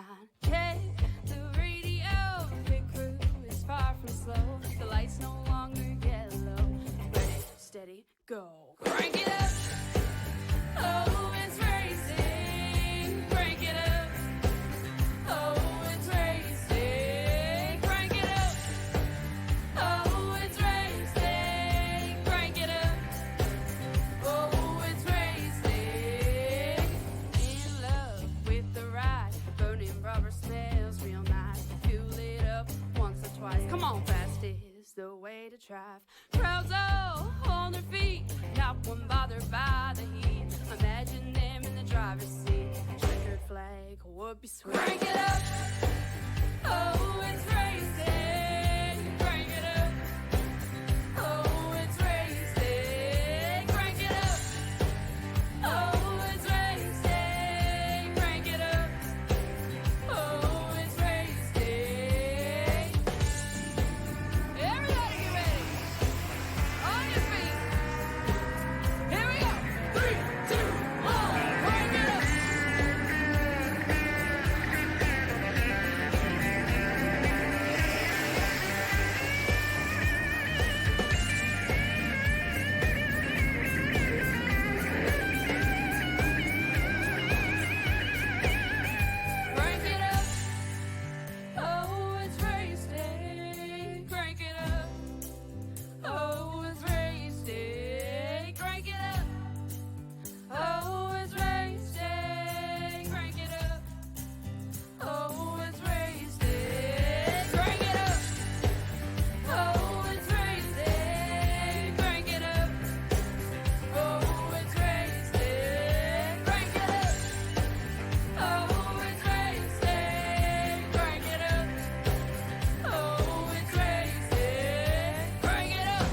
9. Check the radio, pit crew is far from slow. The lights no longer yellow. Ready, steady, go. Crank it up. Oh, it's racing. Crank it up. Oh, it's racing. Crank it up. Oh, it's racing. Crank it up. Oh, it's racing. In love with the ride. Burning rubber smells real nice. Fuel it up once or twice. Come on, fast is the way to drive. Crowds all on their feet, not one bothered by the heat. Imagine them in the driver's seat. Checkered flag would be sweet. Crank it up. Oh, it's racing. Crank it up. Oh, it's racing. Crank it up. Oh, it's racing. Crank it up. Oh, it's racing. Everybody get ready. On your feet. Here we go. 3, 2, 1. Crank it up. Crank it up. Oh, it's race day. Crank it up. Oh, it's race day. Crank it up. Oh, it's race day. Crank it up. Oh, it's race day. Crank it up. Oh, it's race day. Crank it up. Oh, it's race day. Crank it up. Oh, it's race day. Crank it up. Oh, it's race day. Crank it up.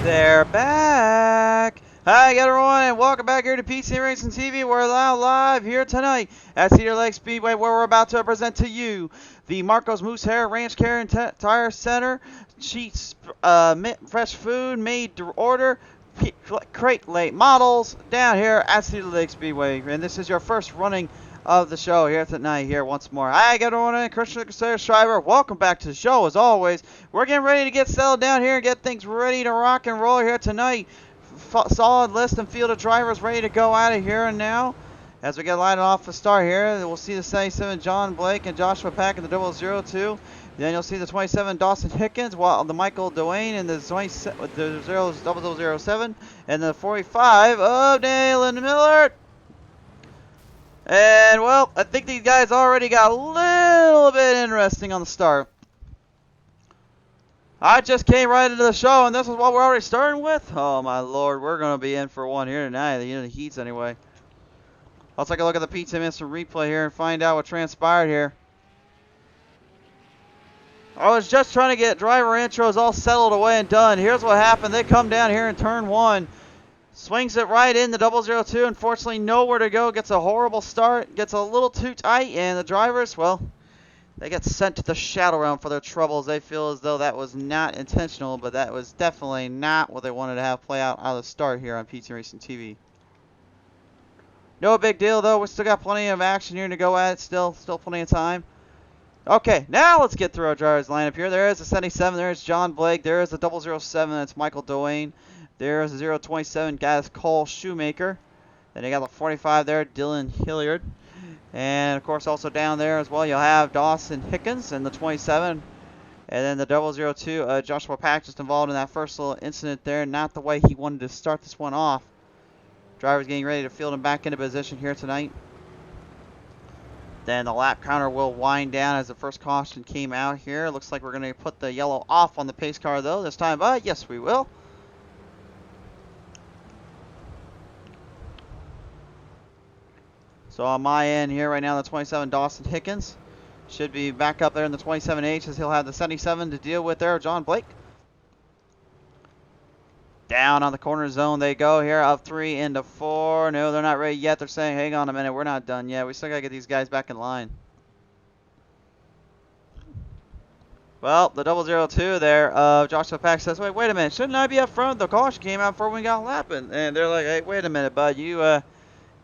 They're back. Hi everyone, and welcome back here to PTM Racing TV. We're now live here tonight at Cedar Lake Speedway, where we're about to present to you the Marcos Moose Hair Ranch Care and Tire Center Sheets Fresh Food Made to Order Crate Late Models down here at Cedar Lake Speedway. And this is your first running of the show here tonight here once more. Hi everyone, and Christian Schreiber. Welcome back to the show as always. We're getting ready to get settled down here and get things ready to rock and roll here tonight. Solid list and field of drivers ready to go out of here and now. As we get lined off the start here, we'll see the 77 John Blake and Joshua Pack in the 002. Then you'll see the 27 Dawson Hickens, while the Michael Dwayne in the 007, and the 45 of Dalen Miller. And, well, I think these guys already got a little bit interesting on the start. I just came right into the show, and this is what we're already starting with? Oh, my Lord. We're going to be in for one here tonight. The heats, anyway. Let's take a look at the PTM Instant Replay here and find out what transpired here. I was just trying to get driver intros all settled away and done. Here's what happened. They come down here in turn 1. Swings it right in the 002. Unfortunately, nowhere to go. Gets a horrible start. Gets a little too tight. And the drivers, well, they get sent to the shadow realm for their troubles. They feel as though that was not intentional, but that was definitely not what they wanted to have play out of the start here on PTM Racing TV. No big deal, though. We still got plenty of action here to go at. Still plenty of time. Okay, now let's get through our drivers lineup here. There is the 77. There is John Blake. There is the 007. That's Michael Dwayne. There is the 027. Guys, Cole Shoemaker. Then you got the 45 there, Dylan Hilliard. And, of course, also down there as well, you'll have Dawson Hickens and the 27. And then the 002, Joshua Pack, just involved in that first little incident there. Not the way he wanted to start this one off. Drivers getting ready to field him back into position here tonight. Then the lap counter will wind down as the first caution came out here. Looks like we're going to put the yellow off on the pace car, though, this time. But, yes, we will. So on my end here right now, the 27 Dawson Hickens should be back up there in the 27H as he'll have the 77 to deal with there, John Blake. Down on the corner zone they go here, up 3 into 4. No, they're not ready yet. They're saying, hang on a minute, we're not done yet. We still got to get these guys back in line. Well, the 002 there, Joshua Pack says, wait a minute, shouldn't I be up front? The caution came out before we got lapping. And they're like, hey, wait a minute, bud, you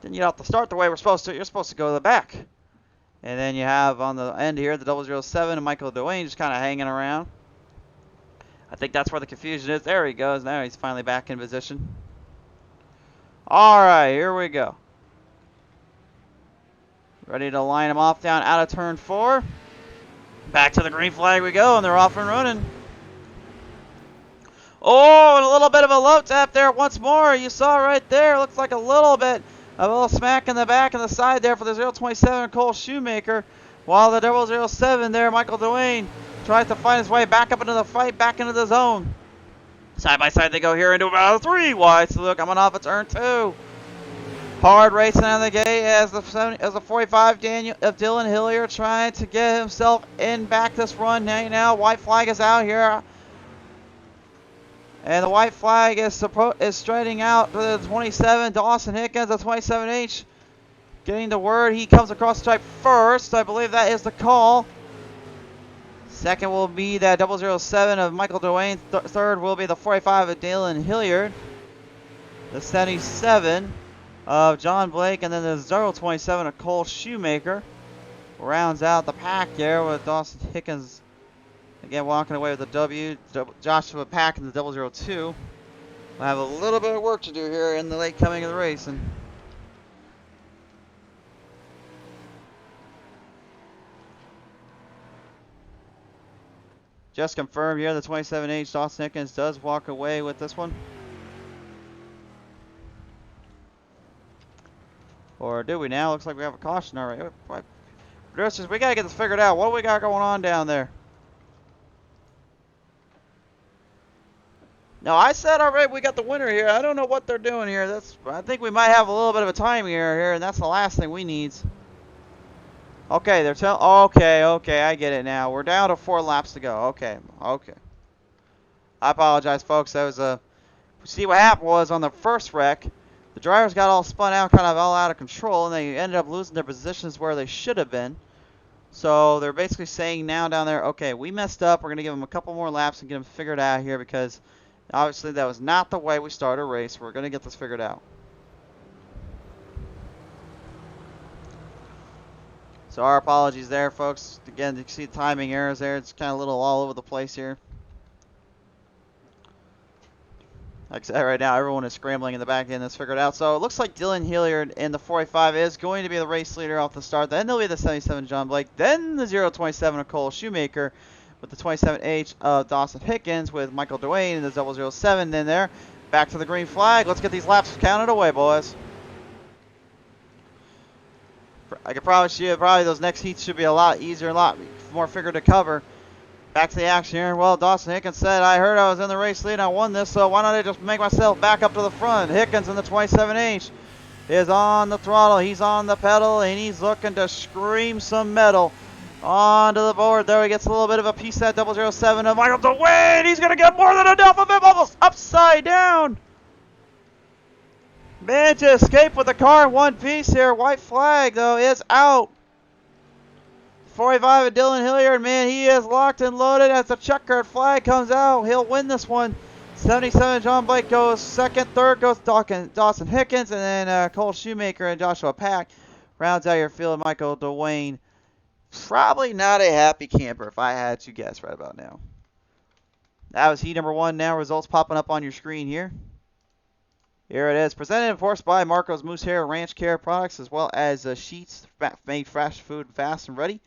didn't get off the start the way we're supposed to. You're supposed to go to the back. And then you have on the end here, the 007 and Michael Dwayne just kind of hanging around. I think that's where the confusion is. There he goes. Now he's finally back in position. All right, here we go. Ready to line them off down out of turn 4. Back to the green flag we go, and they're off and running. Oh, and a little bit of a low tap there once more. You saw right there. Looks like a little bit of a little smack in the back and the side there for the 027 Cole Shoemaker. While the 007 there, Michael Dwayne, tries to find his way back up into the fight, back into the zone. Side by side they go here into about a 3 wide. So look, coming off at turn 2. Hard racing out of the gate as the 45 Dylan Hillier trying to get himself in back this run. Now white flag is out here. And the white flag is straightening out to the 27, Dawson Hickens, the 27H. Getting the word, he comes across the stripe first. I believe that is the call. Second will be that 007 of Michael Dwayne. Third will be the 45 of Dylan Hilliard. The 77 of John Blake. And then the 027 of Cole Shoemaker. Rounds out the pack there with Dawson Hickens again walking away with a W. Joshua Pack in the 002. We'll have a little bit of work to do here in the late coming of the race. And just confirmed here, the 27H Dawson Hickens does walk away with this one. Or do we now? Looks like we have a caution already. Producers, we got to get this figured out. What do we got going on down there? No, I said already we got the winner here. I don't know what they're doing here. I think we might have a little bit of a time here, and that's the last thing we need. Okay, they're okay, I get it now. We're down to 4 laps to go. Okay. I apologize, folks. That was see what happened was on the first wreck, the drivers got all spun out, kind of all out of control, and they ended up losing their positions where they should have been. So they're basically saying now down there, okay, we messed up. We're going to give them a couple more laps and get them figured out here because obviously that was not the way we started a race. We're going to get this figured out. So our apologies there, folks. Again, you can see the timing errors there. It's kind of a little all over the place here. Like I said, right now, everyone is scrambling in the back end. That's figured out. So it looks like Dylan Hilliard in the 45 is going to be the race leader off the start. Then there'll be the 77 John Blake. Then the 027 of Cole Shoemaker with the 27H of Dawson Hickens with Michael Dwayne and the 007 in there. Back to the green flag. Let's get these laps counted away, boys. I can promise you, probably those next heats should be a lot easier, a lot more figure to cover. Back to the action here. Well, Dawson Hickens said, I heard I was in the race lead and I won this, so why don't I just make myself back up to the front? Hickens in the 27H is on the throttle. He's on the pedal, and he's looking to scream some metal onto the board. There he gets a little bit of a piece of that 007 of Michael Dwayne. He's going to get more than enough of him, almost upside down. Man to escape with the car in one piece here. White flag, though, is out. 45 of Dylan Hilliard, man, he is locked and loaded as the checkered flag comes out. He'll win this one. 77 John Blake goes second. Third goes Dawson Hickens. And then Cole Shoemaker and Joshua Pack rounds out your field. Michael Dwayne, probably not a happy camper if I had to guess right about now. That was heat number 1 now. Results popping up on your screen here. Here it is, presented and enforced by Marco's Moose Hair Ranch Care Products, as well as sheets made fresh food fast and ready.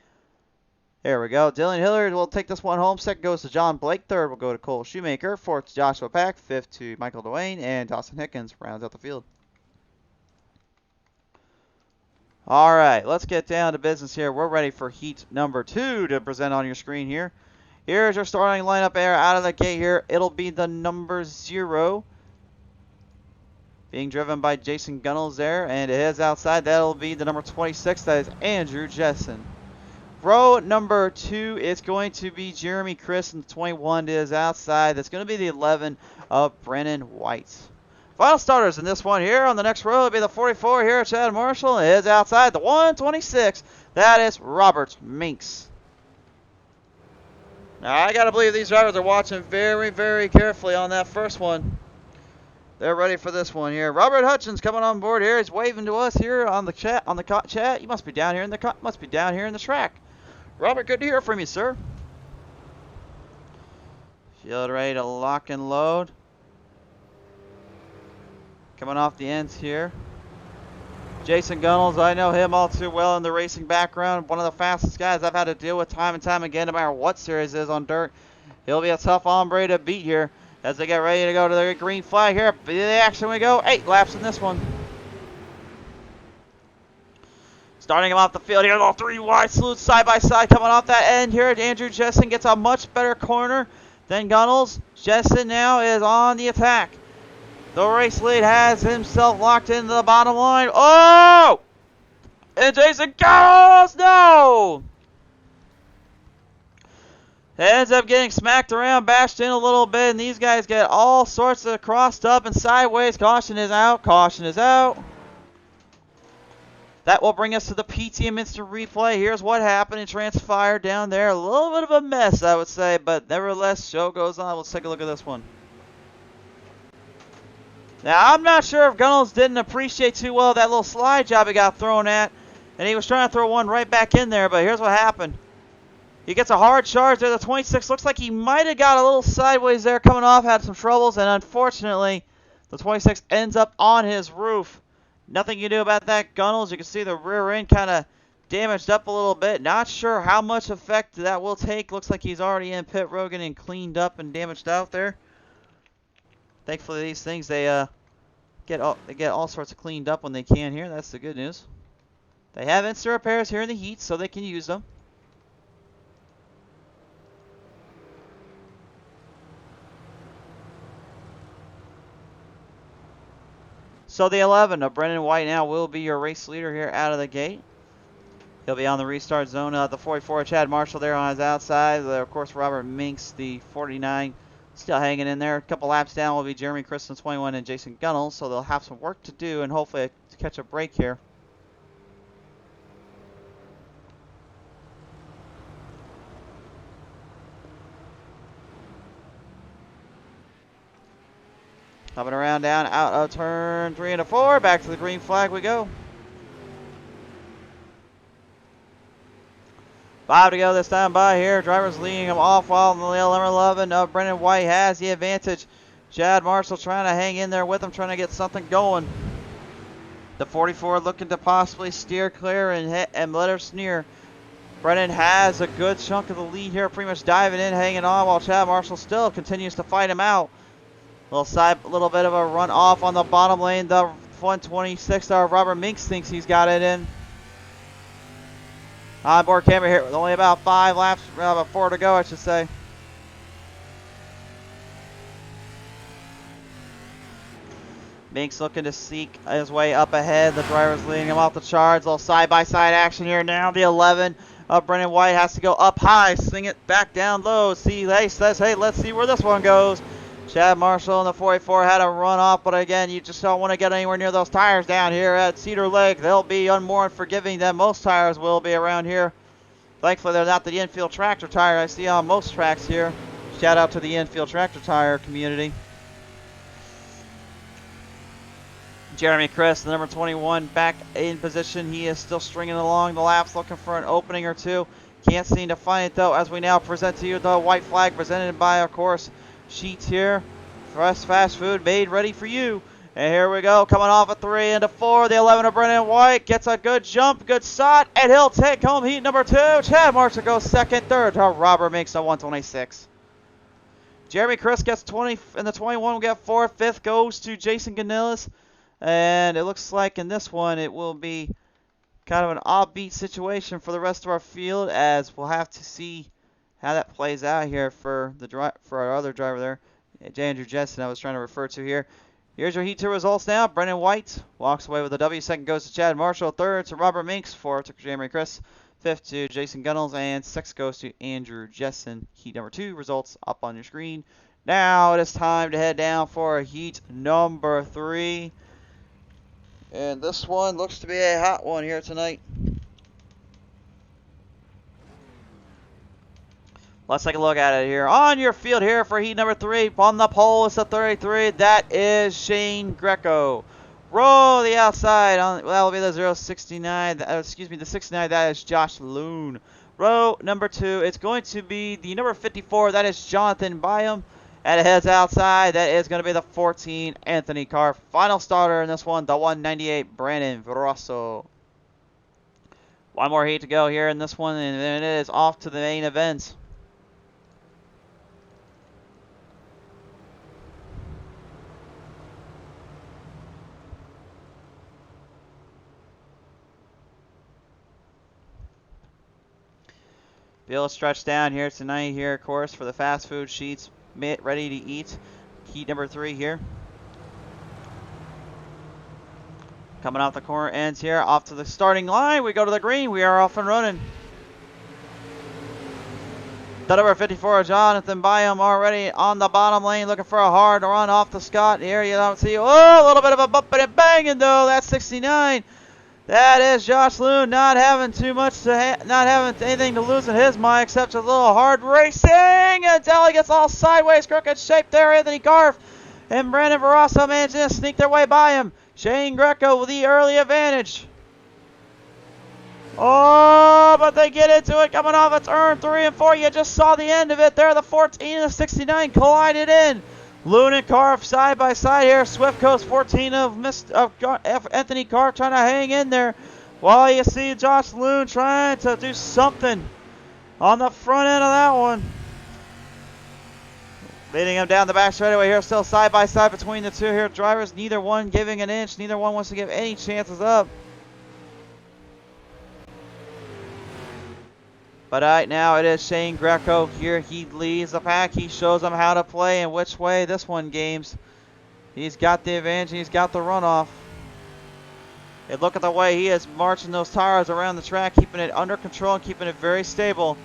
There we go. Dylan Hilliard will take this one home. Second goes to John Blake. Third will go to Cole Shoemaker. Fourth to Joshua Pack. Fifth to Michael Dwayne. And Dawson Hickens rounds out the field. All right, let's get down to business here. We're ready for heat number 2 to present on your screen here. Here's your starting lineup there out of the gate here. It'll be the number 0. Being driven by Jason Gunnels there, and it is outside. That'll be the number 26. That is Andrew Jessen. Row number 2 is going to be Jeremy Chris, and the 21 is outside. That's going to be the 11 of Brennan White. Final starters in this one here on the next row will be the 44 here, Chad Marshall, is outside. The 126, that is Robert Minks. Now, I got to believe these drivers are watching very, very carefully on that first one. They're ready for this one here. Robert Hutchins coming on board here. He's waving to us here on the chat. Chat, you must be down here in the track. Robert, good to hear from you, sir. Shield ready to lock and load. Coming off the ends here. Jason Gunnels, I know him all too well in the racing background. One of the fastest guys I've had to deal with time and time again, no matter what series is on dirt. He'll be a tough hombre to beat here as they get ready to go to the green flag here. The action we go. 8 laps in this one. Starting him off the field here, all 3 wide salutes side by side coming off that end here. Andrew Jessen gets a much better corner than Gunnels. Jessen now is on the attack. The race lead has himself locked into the bottom line. Oh! And Jason Gunnels, no! Ends up getting smacked around, bashed in a little bit, and these guys get all sorts of crossed up and sideways. Caution is out. Caution is out. That will bring us to the PTM instant replay. Here's what happened and transpired down there. A little bit of a mess, I would say, but nevertheless, show goes on. Let's take a look at this one. Now, I'm not sure if Gunnels didn't appreciate too well that little slide job he got thrown at, and he was trying to throw one right back in there, but here's what happened. He gets a hard charge there. The 26 looks like he might have got a little sideways there coming off, had some troubles, and unfortunately, the 26 ends up on his roof. Nothing you can do about that, Gunnels. You can see the rear end kind of damaged up a little bit. Not sure how much effect that will take. Looks like he's already in pit road and cleaned up and damaged out there. Thankfully, these things, they get all sorts of cleaned up when they can here. That's the good news. They have instant repairs here in the heat, so they can use them. So the 11 of Brennan White now will be your race leader here out of the gate. He'll be on the restart zone. The 44, Chad Marshall there on his outside. Of course, Robert Minks, the 49, still hanging in there. A couple laps down will be Jeremy Kristen, 21, and Jason Gunnels. So they'll have some work to do and hopefully catch a break here. Coming around down out of turn 3 and 4. Back to the green flag we go. 5 to go this time by here. Drivers leading them off while the number 11 of Brennan White has the advantage. Chad Marshall trying to hang in there with him, trying to get something going. The 44 looking to possibly steer clear and let her sneer. Brennan has a good chunk of the lead here, pretty much diving in, hanging on, while Chad Marshall still continues to fight him out. Little bit of a run off on the bottom lane. The 126 Robert Minks thinks he's got it in. Onboard camera here with only about 5 laps, about 4 to go, I should say. Minks looking to seek his way up ahead. The driver's leading him off the charge. Little side-by-side action here now. The 11 of Brennan White has to go up high, swing it back down low. He says, hey, let's see where this one goes. Chad Marshall and the 44 had a run off, but again, you just don't want to get anywhere near those tires down here at Cedar Lake. They'll be more unforgiving than most tires will be around here. Thankfully, they're not the infield tractor tire I see on most tracks here. Shout out to the infield tractor tire community. Jeremy Chris, the number 21, back in position. He is still stringing along the laps, looking for an opening or two. Can't seem to find it, though, as we now present to you the white flag presented by, of course, Sheets here. Fresh fast food made ready for you. And here we go, coming off a 3 into 4. The 11 of Brennan White gets a good jump, good shot, and he'll take home heat number 2. Chad Marshall goes second, third to Robert Minks at 126. Jeremy Chris gets 20, and the 21 will get 4. Fifth goes to Jason Ganilis. And it looks like in this one it will be kind of an offbeat situation for the rest of our field, as we'll have to see how that plays out here for our other driver there, Andrew Jessen, I was trying to refer to here. Here's your Heat 2 results now. Brennan White walks away with a W. Second goes to Chad Marshall. Third to Robert Minks. Fourth to Jeremy Chris. Fifth to Jason Gunnels, and sixth goes to Andrew Jessen. Heat number 2 results up on your screen. Now it is time to head down for heat number 3. And this one looks to be a hot one here tonight. Let's take a look at it here. On your field here for heat number 3. On the pole is the 33. That is Shane Greco. Roll the outside. That will be the 069. Excuse me, the 69. That is Josh Loon. Row number 2. It's going to be the number 54. That is Jonathan Byam. And it heads outside. That is going to be the 14, Anthony Carr. Final starter in this one, the 198, Brandon Rosso. One more heat to go here in this one, and then it is off to the main event. Bill stretched down here tonight here, of course, for the fast food sheets. Ready to eat. Heat number 3 here. Coming off the corner ends here, off to the starting line. We go to the green. We are off and running. The number 54, Jonathan Byam, already on the bottom lane, looking for a hard run off the Scott. Here you don't see, oh, a little bit of a bumping and banging though. That's 69. That is Josh Loon, not having too much to, not having anything to lose in his mind except a little hard racing until he gets all sideways, crooked shape there. Anthony Garf and Brandon Barrasso managed to sneak their way by him. Shane Greco with the early advantage. Oh, but they get into it coming off its turn 3 and 4. You just saw the end of it there. The 14 and the 69 collided in. Loon and Carr side by side here. Swift Coast 14 of Anthony Carr trying to hang in there. While you see Josh Loon trying to do something on the front end of that one. Leading him down the back straightaway here. Still side by side between the two here. Drivers, neither one giving an inch. Neither one wants to give any chances up. But right now it is Shane Greco here. He leads the pack. He shows them how to play and which way this one games. He's got the advantage. He's got the runoff. And look at the way he is marching those tires around the track, keeping it under control and keeping it very stable.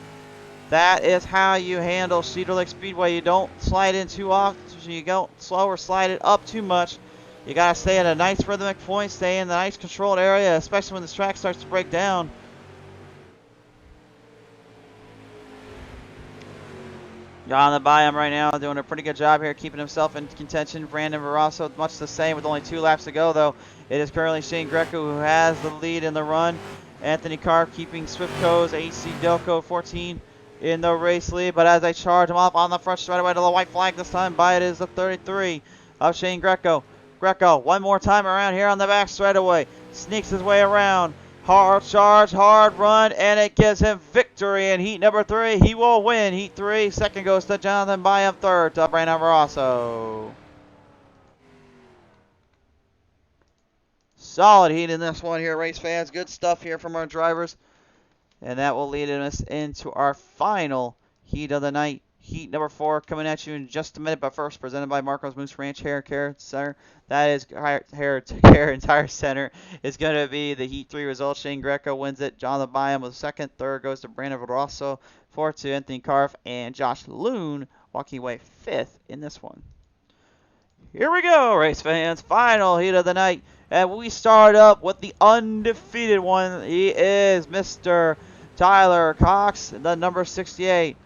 That is how you handle Cedar Lake Speedway. You don't slide in too often. You don't slow or slide it up too much. You got to stay at a nice rhythmic point. Stay in the nice controlled area, especially when this track starts to break down. Jonathan Byam right now doing a pretty good job here, keeping himself in contention. Brandon Barrasso much the same with only 2 laps to go, though. It is currently Shane Greco who has the lead in the run. Anthony Carr keeping Swiftco's AC Delco 14 in the race lead. But as they charge him off on the front straightaway to the white flag this time, by it is the 33 of Shane Greco. Greco one more time around here on the back straightaway. Sneaks his way around. Hard charge, hard run, and it gives him victory in heat number 3. He will win heat 3. Second goes to Jonathan Byam. Third to Brandon Barrasso. Solid heat in this one here, race fans. Good stuff here from our drivers. And that will lead us into our final heat of the night. Heat number 4 coming at you in just a minute, but first presented by Marco's Moose Ranch Hair Care Center. That is Hair Care and Tire Center. It's going to be the Heat 3 result. Shane Greco wins it. Jonathan Byam was second. Third goes to Brandon Rosso. Fourth to Anthony Carf. And Josh Loon walking away 5th in this one. Here we go, race fans. Final heat of the night. And we start up with the undefeated one. He is Mr. Tyler Cox, the number 68.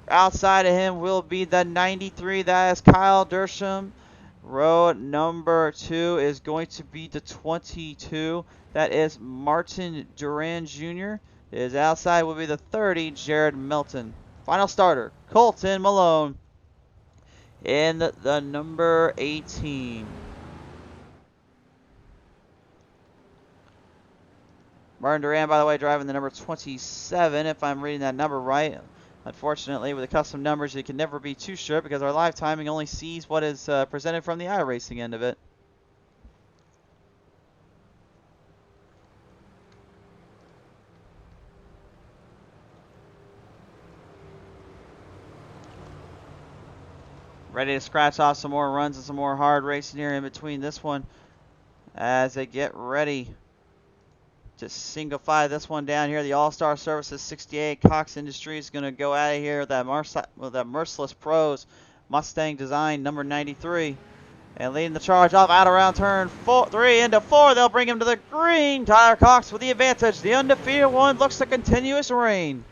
Outside of him will be the 93. That is Kyle Dersham. Row number 2 is going to be the 22. That is Martin Duran Jr. His outside will be the 30, Jared Melton. Final starter, Colton Malone in the number 18. Martin Duran, by the way, driving the number 27, if I'm reading that number right. Unfortunately, with the custom numbers, you can never be too sure because our live timing only sees what is presented from the iRacing end of it. Ready to scratch off some more runs and some more hard racing here in between this one as they get ready Just single file this one down here. The All-Star Services 68 Cox Industries is going to go out of here with that Merciless Pros Mustang design number 93. And leading the charge off out around turn 3 into 4. They'll bring him to the green. Tyler Cox with the advantage. The undefeated one looks to continuous reign.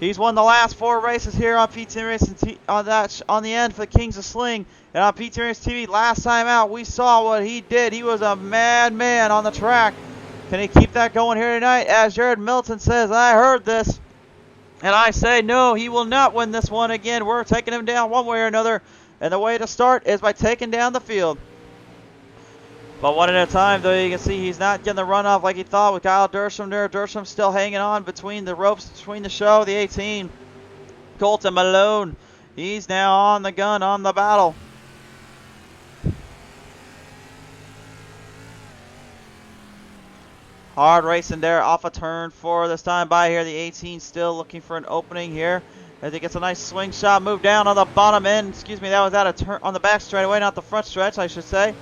He's won the last 4 races here on PTM Racing on the end for the Kings of Sling. And on PTM Racing TV, last time out, we saw what he did. He was a madman on the track. Can he keep that going here tonight? As Jared Milton says, I heard this. And I say, no, he will not win this one again. We're taking him down one way or another. And the way to start is by taking down the field. But one at a time, though, you can see he's not getting the runoff like he thought with Kyle Dersham there. Dersham still hanging on between the ropes, between the show, the 18. Colton Malone, he's now on the gun, on the battle. Hard racing there off a turn 4 this time by here. The 18 still looking for an opening here. As he gets a nice swing shot, move down on the bottom end. Excuse me, that was out of turn on the back straightaway, not the front stretch, I should say.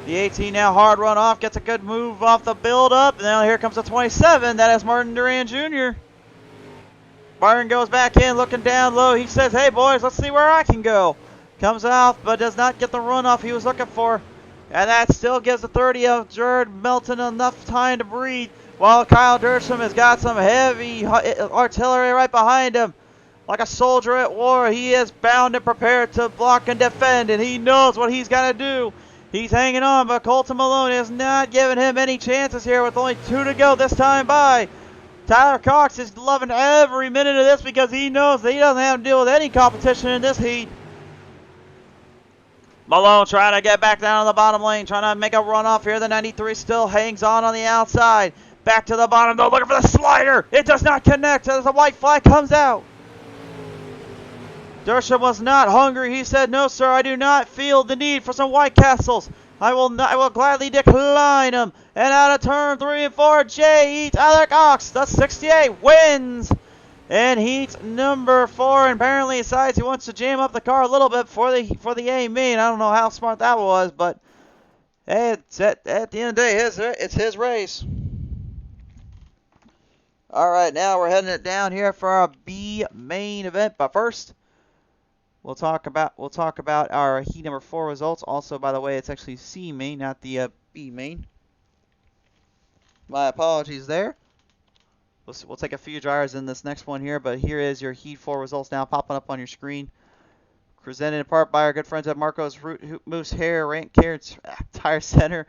The 18 now hard run off, gets a good move off the build up. And now here comes the 27. That is Martin Duran Jr. Martin goes back in, looking down low. He says, hey boys, let's see where I can go. Comes off, but does not get the runoff he was looking for. And that still gives the 30 of Jared Melton enough time to breathe. While Kyle Dersham has got some heavy artillery right behind him. Like a soldier at war, he is bound and prepared to block and defend. And he knows what he's got to do. He's hanging on, but Colton Malone is not giving him any chances here with only 2 to go this time by. Tyler Cox is loving every minute of this because he knows that he doesn't have to deal with any competition in this heat. Malone trying to get back down to the bottom lane, trying to make a run off here. The 93 still hangs on the outside. Back to the bottom, though, looking for the slider. It does not connect as the white flag comes out. Dersham was not hungry. He said, no, sir, I do not feel the need for some White Castles. I will gladly decline them. And out of turn 3 and 4, Tyler Cox, the 68, wins. And heat number 4, and apparently decides he wants to jam up the car a little bit for the A main. I don't know how smart that was, but hey, at the end of the day, it's his race. All right, now we're heading it down here for our B main event. But first, we'll talk about our heat number 4 results. Also, by the way, it's actually C main, not the B main. My apologies there. We'll take a few drivers in this next one here, but here is your heat 4 results now popping up on your screen. Presented in part by our good friends at Marco's Moose Hair Tire Center.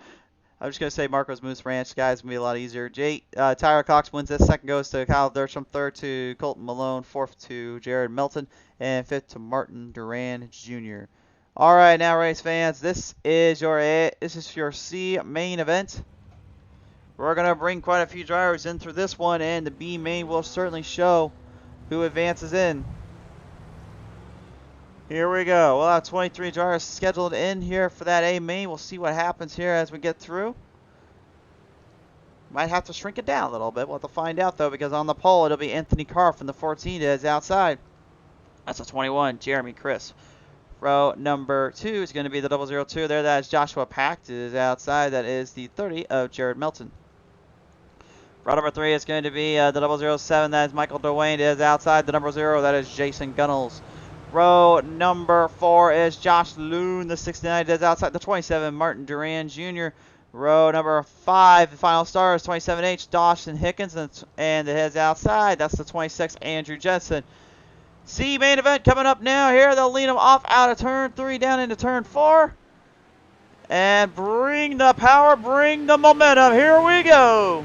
I'm just going to say Marco's Moose Ranch, guys. It's going to be a lot easier. Tyler Cox wins this. Second goes to Kyle Dersham. Third to Colton Malone. Fourth to Jared Melton. And fifth to Martin Duran Jr. All right, now race fans, this is your C main event. We're going to bring quite a few drivers in through this one, and the B main will certainly show who advances in. Here we go. We'll have 23 drivers scheduled in here for that A main. We'll see what happens here as we get through. Might have to shrink it down a little bit. We'll have to find out, though, because on the pole, it'll be Anthony Carr from the 14 that is outside. That's a 21, Jeremy Chris. Row number 2 is going to be the 002 there. That is Joshua Pact. It is outside. That is the 30 of Jared Melton. Row number 3 is going to be the 007. That is Michael Dwayne. It is outside. The number 0. That is Jason Gunnels. Row number 4 is Josh Loon. The 69. It is outside. The 27. Martin Duran Jr. Row number 5. The final star is 27H. Dawson Hickens. And it is outside. That's the 26. Andrew Jensen. C main event coming up now here. They'll lead them off out of turn 3 down into turn 4. And bring the power. Bring the momentum. Here we go.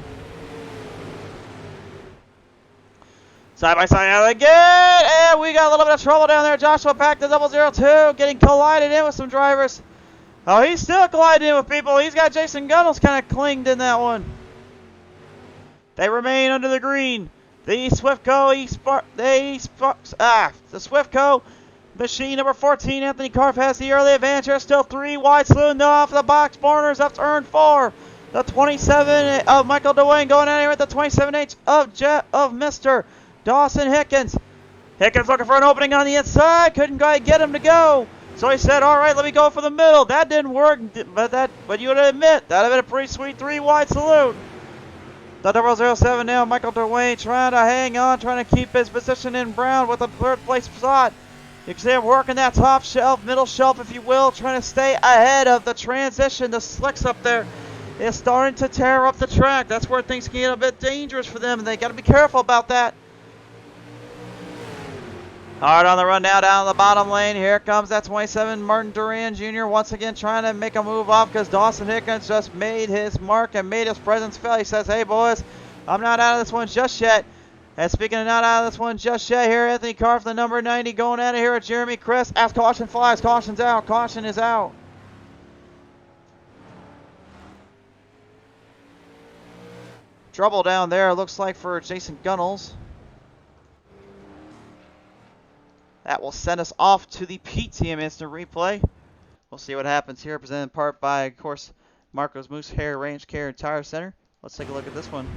Side by side out again, and we got a little bit of trouble down there. Joshua Pack, the 002, getting collided in with some drivers. Oh, he's still colliding in with people. He's got Jason Gunnels kind of clinged in that one. They remain under the green. The Swiftco, the Swiftco machine number 14, Anthony Carf has the early advantage. There's still 3 wide saloon off the box corners up to turn 4. The 27 of Michael Dwayne going out here with the 27H of Mr. Dawson Hickens. Hickens looking for an opening on the inside. Couldn't quite get him to go. So he said, all right, let me go for the middle. That didn't work, but you would admit, that would have been a pretty sweet 3-wide salute. The 007 now, Michael Dwayne trying to hang on, trying to keep his position in Brown with a third place spot. You can see him working that top shelf, middle shelf, if you will, trying to stay ahead of the transition. The slicks up there is starting to tear up the track. That's where things can get a bit dangerous for them, and they got to be careful about that. Hard on the run now down the bottom lane. Here comes that 27 Martin Duran Jr. once again trying to make a move off because Dawson Hickens just made his mark and made his presence felt. He says, hey boys, I'm not out of this one just yet. And speaking of not out of this one just yet, here Anthony Carr for the number 90 going out of here with Jeremy Chris. As caution flies, caution's out, caution is out. Trouble down there, looks like for Jason Gunnels. That will send us off to the PTM instant replay. We'll see what happens here. Presented in part by, of course, Marco's Moose Hair Range Care and Tire Center. Let's take a look at this one.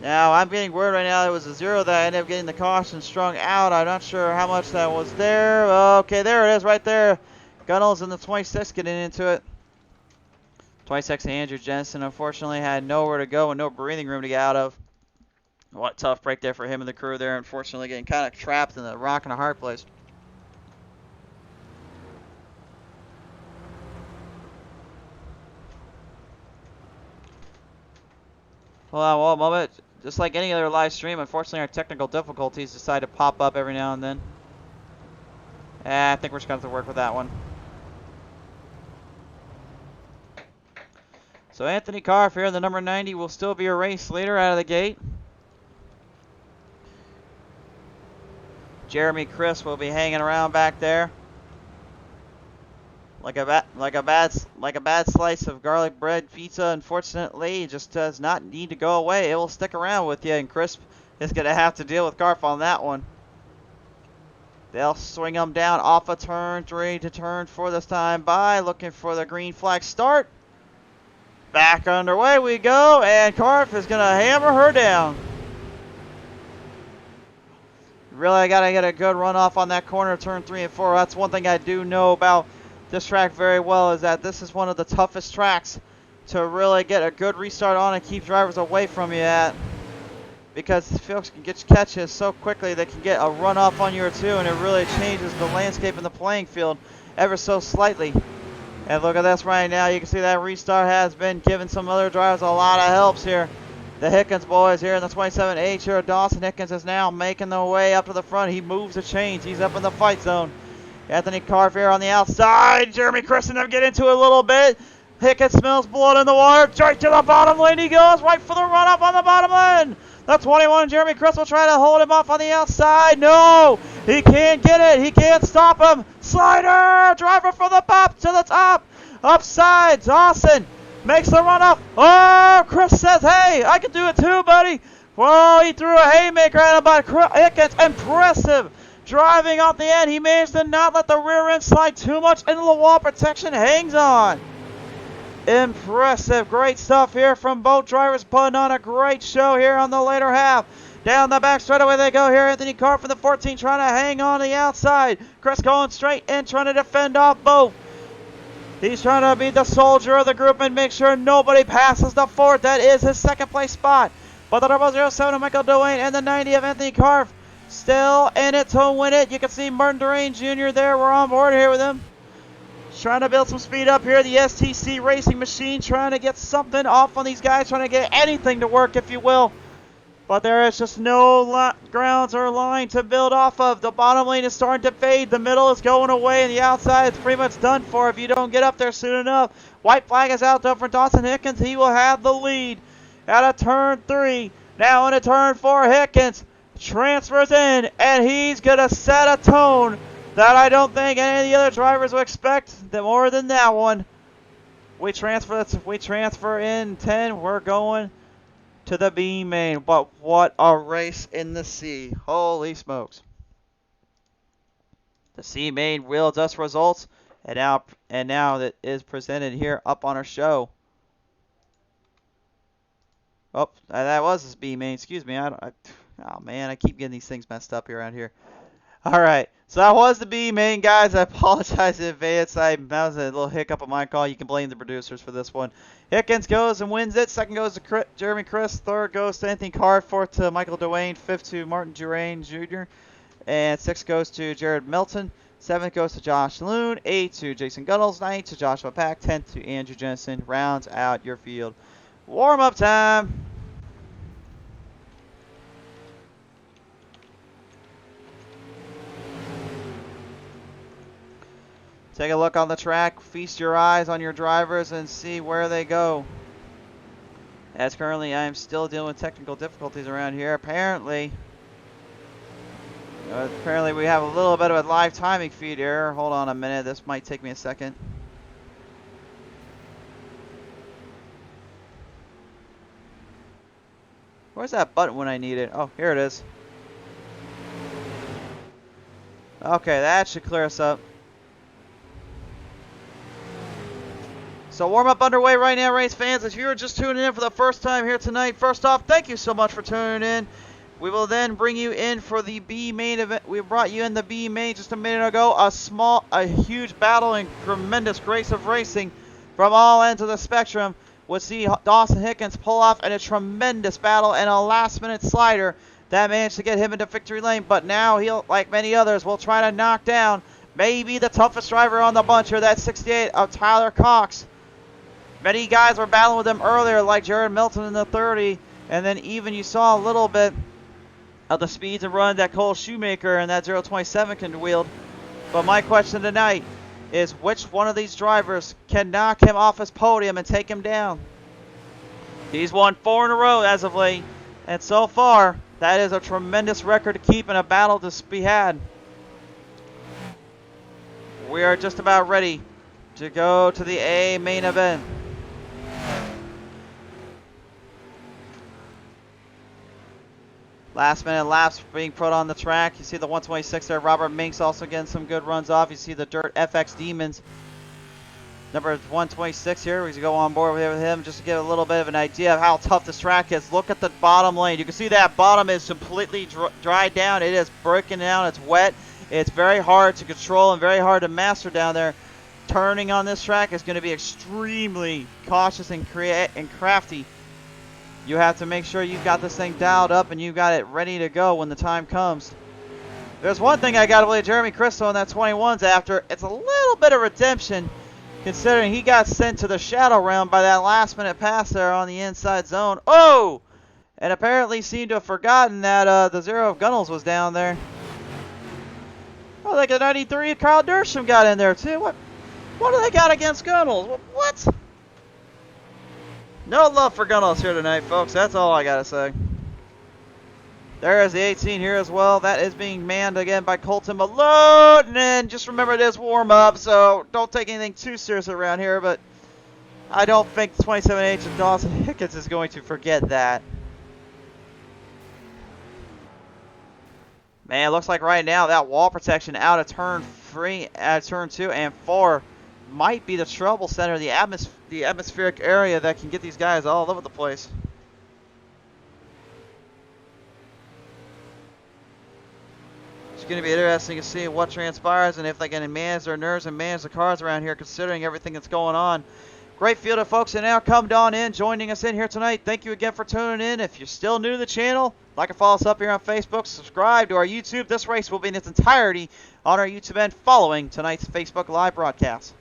Now, I'm getting word right now it was a 0 that I ended up getting the caution strung out. I'm not sure how much that was there. Okay, there it is right there. Gunnels in the 26 getting into it. 26 Andrew Jensen unfortunately had nowhere to go and no breathing room to get out of. What a tough break there for him and the crew there. Unfortunately getting kind of trapped in the rock and a hard place. Hold on one moment. Just like any other live stream, unfortunately our technical difficulties decide to pop up every now and then. I think we're just going to have to work with that one. So Anthony Carr here, the number 90, will still be a race leader out of the gate. Jeremy Chris will be hanging around back there, like a bad slice of garlic bread pizza. Unfortunately, it just does not need to go away. It will stick around with you, and Chris is going to have to deal with Carf on that one. They'll swing him down off a turn 3 to turn 4 this time by, looking for the green flag start. Back underway we go, and Carf is going to hammer her down. Really got to get a good run off on that corner of turn 3 and 4. That's one thing I do know about this track very well, is that this is one of the toughest tracks to really get a good restart on and keep drivers away from you at. Because folks can get catches so quickly they can get a run off on you or two, and it really changes the landscape in the playing field ever so slightly. And look at this right now. You can see that restart has been giving some other drivers a lot of helps here. The Hickens boys here in the 27H here. Dawson Hickens is now making the way up to the front. He moves the chains. He's up in the fight zone. Anthony Carf here on the outside. Jeremy Chris and them get into it a little bit. Hickens smells blood in the water. Straight to the bottom lane he goes. Right for the run up on the bottom lane. The 21, Jeremy Chris will try to hold him off on the outside. No, he can't get it. He can't stop him. Slider, driver for the pop to the top. Upside, Dawson makes the run up. Oh, Chris says, hey, I can do it too, buddy. Whoa, he threw a haymaker at him, but Hickens, impressive. Driving off the end, he managed to not let the rear end slide too much into the wall. Protection hangs on. Impressive. Great stuff here from both drivers, putting on a great show here on the later half. Down the back straightaway they go here. Anthony Carr for the 14 trying to hang on the outside. Chris going straight in, trying to defend off both. He's trying to be the soldier of the group and make sure nobody passes the fourth. That is his second place spot. But the 007 of Michael Dwayne and the 90 of Anthony Carr still in it to win it. You can see Martin Duran Jr. there. We're on board here with him. Trying to build some speed up here. The STC Racing Machine trying to get something off on these guys. Trying to get anything to work, if you will. But there is just no grounds or line to build off of. The bottom lane is starting to fade. The middle is going away. And the outside is pretty much done for if you don't get up there soon enough. White flag is out though for Dawson Hickens. He will have the lead out of turn 3. Now into turn 4, Hickens transfers in. And he's going to set a tone that I don't think any of the other drivers will expect more than that one. We transfer in 10. We're going to the B main. But what a race in the C. Holy smokes. The C main wheels us results. And now that is presented here up on our show. Oh, that was his B main. Excuse me. Oh man, I keep getting these things messed up around here. All right, so that was the B main, guys. I apologize in advance. That was a little hiccup on my call. You can blame the producers for this one. Hickens goes and wins it. Second goes to Jeremy Chris. Third goes to Anthony Carr. Fourth to Michael Dwayne. Fifth to Martin Durain Jr. And sixth goes to Jared Milton. Seventh goes to Josh Loon. Eighth to Jason Gunnels. Ninth to Joshua Pack. 10th to Andrew Jensen. Rounds out your field. Warm-up time. Take a look on the track. Feast your eyes on your drivers and see where they go. As currently I am still dealing with technical difficulties around here. Apparently we have a little bit of a live timing feed error. Hold on a minute. This might take me a second. Where's that button when I need it? Oh, here it is. Okay, that should clear us up. So warm-up underway right now, race fans. If you're just tuning in for the first time here tonight, first off, thank you so much for tuning in. We will then bring you in for the B main event. We brought you in the B main just a minute ago. A huge battle and tremendous grace of racing from all ends of the spectrum. We'll see Dawson Hickens pull off in a tremendous battle and a last-minute slider that managed to get him into victory lane. But now he'll, like many others, will try to knock down maybe the toughest driver on the bunch here, that 68 of Tyler Cox. Many guys were battling with him earlier, like Jared Milton in the 30, and then even you saw a little bit of the speeds and run that Cole Shoemaker and that 027 can wield. But my question tonight is which one of these drivers can knock him off his podium and take him down? He's won 4 in a row as of late, and so far, that is a tremendous record to keep in a battle to be had. We are just about ready to go to the A main event. Last minute laps being put on the track. You see the 126 there. Robert Minks also getting some good runs off. You see the Dirt FX Demons. Number 126 here. We go on board with him just to get a little bit of an idea of how tough this track is. Look at the bottom lane. You can see that bottom is completely dried down. It is broken down. It's wet. It's very hard to control and very hard to master down there. Turning on this track is going to be extremely cautious and crafty. You have to make sure you've got this thing dialed up and you've got it ready to go when the time comes. There's one thing I got to believe Jeremy Cristo in that 21's after. It's a little bit of redemption considering he got sent to the shadow realm by that last minute pass there on the inside zone. Oh! And apparently seemed to have forgotten that the 0 of Gunnels was down there. Oh, like a 93 Carl Dersham got in there too. What do they got against Gunnels? What? No love for Gunnels here tonight, folks. That's all I gotta say. There is the 18 here as well. That is being manned again by Colton Malone. And just remember it is warm-up, so don't take anything too serious around here. But I don't think 27H of Dawson Hickens is going to forget that. Man, it looks like right now that wall protection out of turn 2 and 4 might be the trouble center, the atmospheric area that can get these guys all over the place. It's going to be interesting to see what transpires and if they can manage their nerves and manage the cars around here considering everything that's going on. Great field of folks that now come on in, joining us in here tonight. Thank you again for tuning in. If you're still new to the channel, like and follow us up here on Facebook, subscribe to our YouTube. This race will be in its entirety on our YouTube end following tonight's Facebook Live broadcast.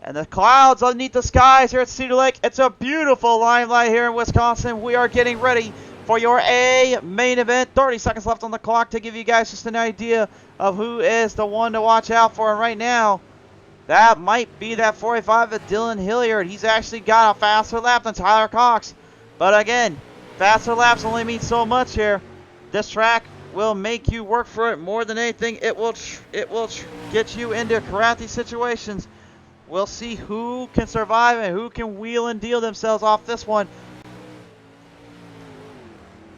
And the clouds underneath the skies here at Cedar Lake. It's a beautiful limelight here in Wisconsin. We are getting ready for your A main event. 30 seconds left on the clock to give you guys just an idea of who is the one to watch out for. And right now, that might be that 45 of Dylan Hilliard. He's actually got a faster lap than Tyler Cox. But again, faster laps only mean so much here. This track will make you work for it more than anything. It will get you into crafty situations. We'll see who can survive and who can wheel and deal themselves off this one.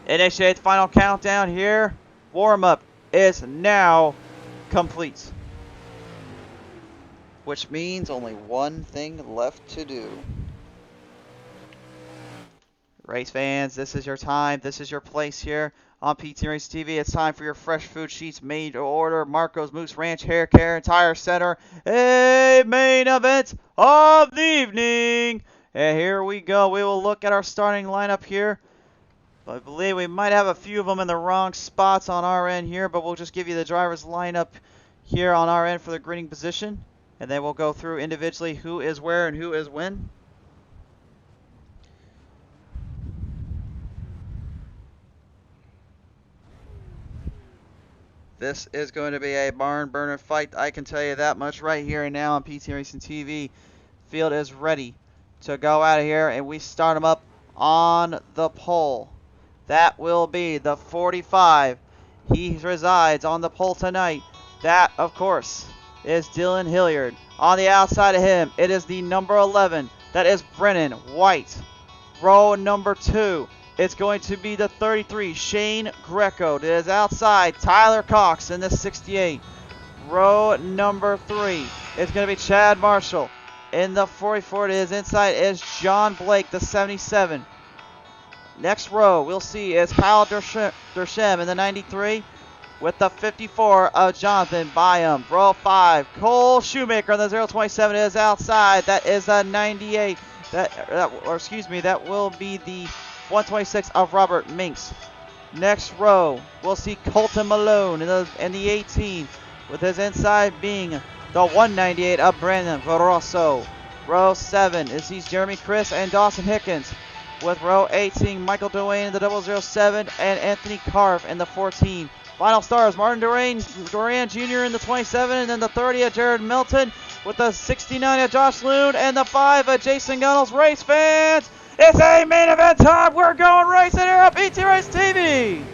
Initiate the final countdown here. Warm-up is now complete. Which means only one thing left to do. Race fans, this is your time. This is your place here on PTM Racing TV. It's time for your fresh food sheets made to order. Marco's Moose Ranch Hair Care and Tire Center. A main event of the evening. And here we go. We will look at our starting lineup here. I believe we might have a few of them in the wrong spots on our end here, but we'll just give you the driver's lineup here on our end for the grading position. And then we'll go through individually who is where and who is when. This is going to be a barn burner fight. I can tell you that much right here and now on PTM Racing TV. Field is ready to go out of here, and we start them up on the pole. That will be the 45. He resides on the pole tonight. That, of course, is Dylan Hilliard. On the outside of him, it is the number 11. That is Brennan White. Row number 2. It's going to be the 33, Shane Greco. It is outside, Tyler Cox in the 68. Row number 3, it's going to be Chad Marshall. In the 44, it is inside, is John Blake, the 77. Next row, we'll see, is Kyle Dershem in the 93. With the 54 of Jonathan Byam. Row 5, Cole Shoemaker on the 027 is outside. That is a 98. That will be the 126 of Robert Minks. Next row, we'll see Colton Malone in the 18, with his inside being the 198 of Brandon Rosso. Row 7 is he's Jeremy Chris and Dawson Hickens. With row 18, Michael Duane in the 007 and Anthony Carve in the 14. Final stars, Martin Duran Jr. in the 27, and then the 30 of Jared Milton, with the 69 of Josh Loon and the 5 of Jason Gunnels. Race fans, it's a main event time. We're going racing here on PTM Racing TV.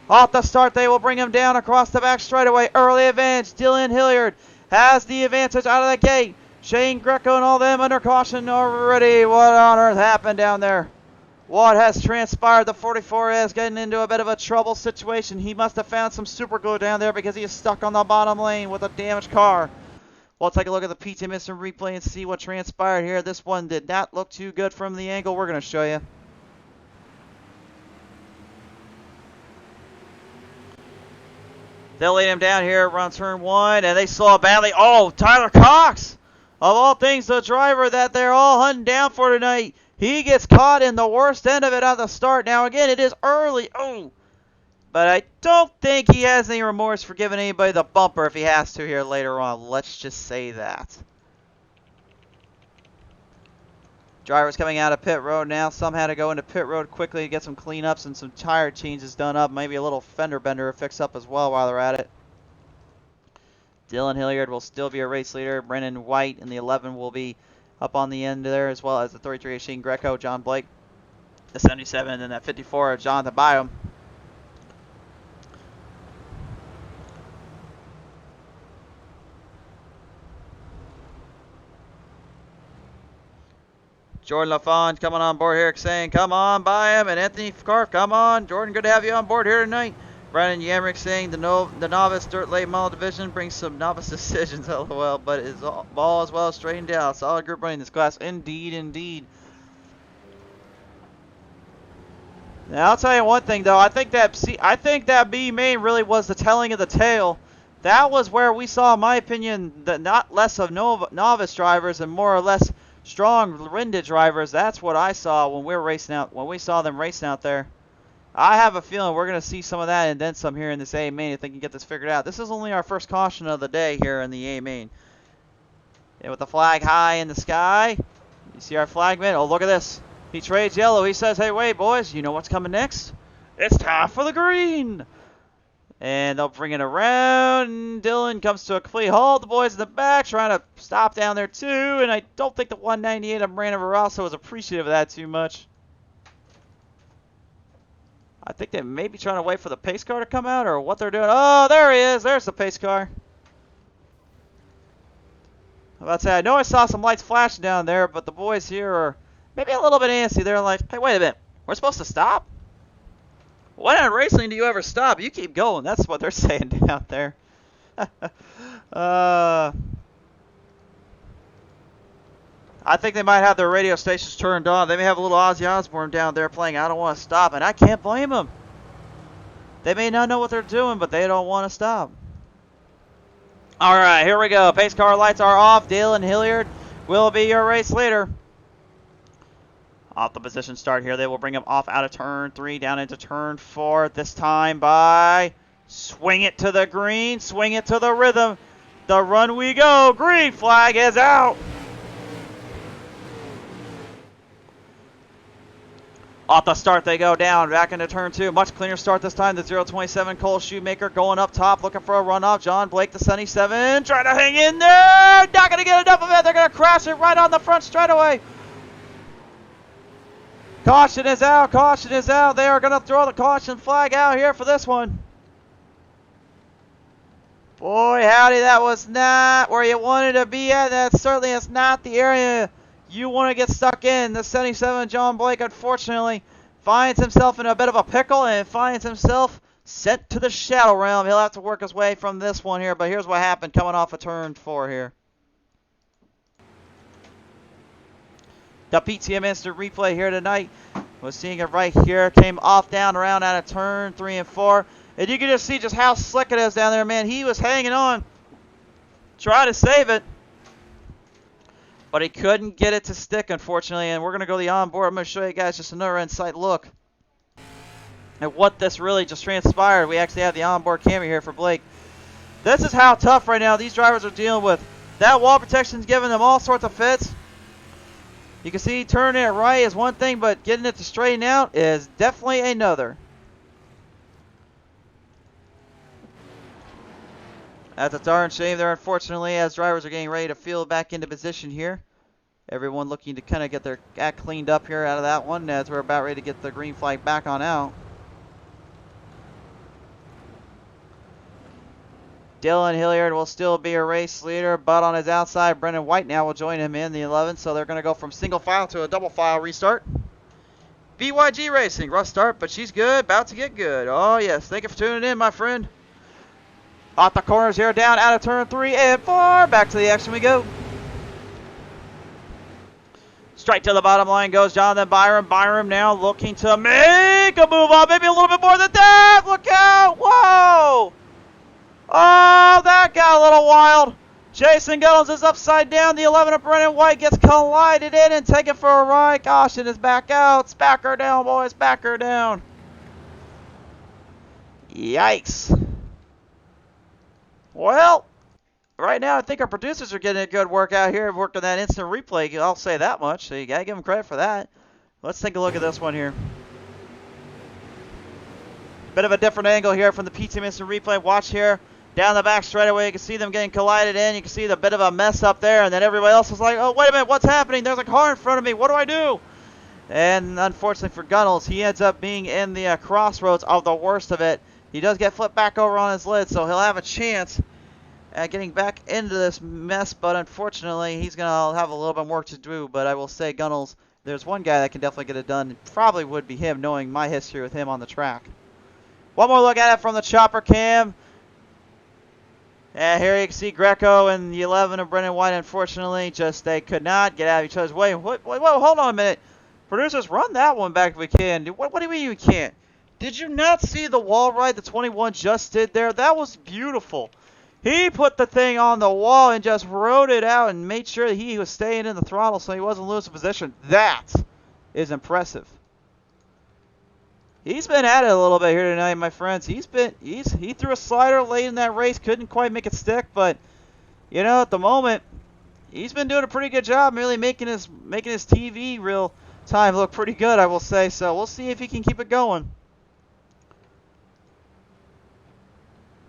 Off the start, they will bring him down across the back straightaway. Early advantage, Dylan Hilliard has the advantage out of the gate. Shane Greco and all them under caution already. What on earth happened down there? What has transpired? The 44 is getting into a bit of a trouble situation. He must have found some super glue down there because he is stuck on the bottom lane with a damaged car. We'll take a look at the PTM Instant Replay and see what transpired here. This one did not look too good from the angle we're going to show you. They'll lead him down here around turn 1, and they saw badly. Oh, Tyler Cox! Of all things, the driver that they're all hunting down for tonight. He gets caught in the worst end of it at the start. Now, again, it is early. Oh! But I don't think he has any remorse for giving anybody the bumper if he has to here later on. Let's just say that. Driver's coming out of pit road now. Some had to go into pit road quickly to get some cleanups and some tire changes done up. Maybe a little fender bender to fix up as well while they're at it. Dylan Hilliard will still be a race leader. Brennan White in the 11 will be up on the end there, as well as the 33 of Shane Greco, John Blake, the 77, and then that 54 of Jonathan Byam. Jordan LaFond coming on board here saying, come on, Byam, and Anthony Carf, come on. Jordan, good to have you on board here tonight. Brandon Yamrick saying the novice dirt late model division brings some novice decisions, lol, but his ball as well straightened out. Solid group running this class, indeed, indeed. Now I'll tell you one thing though. I think that B main really was the telling of the tale. That was where we saw, in my opinion, the not less of novice drivers and more or less strong winded drivers. That's what I saw when we were racing out. When we saw them racing out there. I have a feeling we're going to see some of that and then some here in this A main if they can get this figured out. This is only our first caution of the day here in the A main. And with the flag high in the sky, you see our flagman. Oh, look at this. He trades yellow. He says, hey, wait, boys, you know what's coming next? It's time for the green. And they'll bring it around. And Dylan comes to a complete halt. The boys in the back trying to stop down there too. And I don't think the 198 of Brandon Verasso was appreciative of that too much. I think they may be trying to wait for the pace car to come out or what they're doing. Oh, there he is. There's the pace car. I was about to say, I know I saw some lights flashing down there, but the boys here are maybe a little bit antsy. They're like, hey, wait a minute. We're supposed to stop? Why in racing do you ever stop? You keep going. That's what they're saying down there. I think they might have their radio stations turned on. They may have a little Ozzy Osbourne down there playing I Don't Want to Stop, and I can't blame them. They may not know what they're doing, but they don't want to stop. All right, here we go. Pace car lights are off. Dylan Hilliard will be your race leader. Off the position start here. They will bring him off out of turn 3, down into turn 4. This time by swing it to the green, swing it to the rhythm. The run we go. Green flag is out. Off the start they go down, back into turn 2. Much cleaner start this time. The 027 Cole Shoemaker going up top, looking for a runoff. John Blake, the 77, trying to hang in there. Not going to get enough of it. They're going to crash it right on the front straightaway. Caution is out. Caution is out. They are going to throw the caution flag out here for this one. Boy, howdy, that was not where you wanted to be at. That certainly is not the area you want to get stuck in. The 77 John Blake, unfortunately, finds himself in a bit of a pickle and finds himself sent to the shadow realm. He'll have to work his way from this one here, but here's what happened coming off of turn 4 here. The PTM Instant Replay here tonight was seeing it right here. Came off down around out of turn 3 and 4. And you can just see just how slick it is down there, man. He was hanging on, trying to save it, but he couldn't get it to stick, unfortunately. And we're going to go to the onboard. I'm going to show you guys just another inside look at what this really just transpired. We actually have the onboard camera here for Blake. This is how tough right now these drivers are dealing with. That wall protection's giving them all sorts of fits. You can see turning it right is one thing, but getting it to straighten out is definitely another. That's a darn shame there, unfortunately, as drivers are getting ready to field back into position here. Everyone looking to kind of get their act cleaned up here out of that one as we're about ready to get the green flag back on out. Dylan Hilliard will still be a race leader, but on his outside, Brendan White now will join him in the 11th, so they're going to go from single file to a double file restart. BYG Racing, rough start, but she's good, about to get good. Oh yes, thank you for tuning in, my friend. Off the corners here, down out of turn 3 and 4. Back to the action we go. Straight to the bottom line goes Jonathan Byram. Byram now looking to make a move on. Maybe a little bit more than that. Look out. Whoa. Oh, that got a little wild. Jason Gunnels is upside down. The 11 of Brennan White gets collided in and taken for a ride. Caution is back out. Back her down, boys. Back her down. Yikes. Well, right now I think our producers are getting a good workout here, working that instant replay. I'll say that much, so you got to give them credit for that. Let's take a look at this one here. Bit of a different angle here from the PTM instant replay. Watch here, down the back straightaway. You can see them getting collided in. You can see the bit of a mess up there, and then everybody else is like, oh, wait a minute, what's happening? There's a car in front of me. What do I do? And unfortunately for Gunnels, he ends up being in the crossroads of the worst of it. He does get flipped back over on his lid, so he'll have a chance at getting back into this mess, but unfortunately he's going to have a little bit more to do. But I will say, Gunnels, there's one guy that can definitely get it done. It probably would be him, knowing my history with him on the track. One more look at it from the chopper cam. And here you can see Greco and the 11 of Brendan White, unfortunately, just they could not get out of each other's way. Whoa, hold on a minute. Producers, run that one back if we can. What do you mean you can't? Did you not see the wall ride the 21 just did there? That was beautiful. He put the thing on the wall and just rode it out and made sure that he was staying in the throttle so he wasn't losing position. That is impressive. He's been at it a little bit here tonight, my friends. He threw a slider late in that race, couldn't quite make it stick, but you know, at the moment, he's been doing a pretty good job, really making his TV real time look pretty good, I will say. So we'll see if he can keep it going.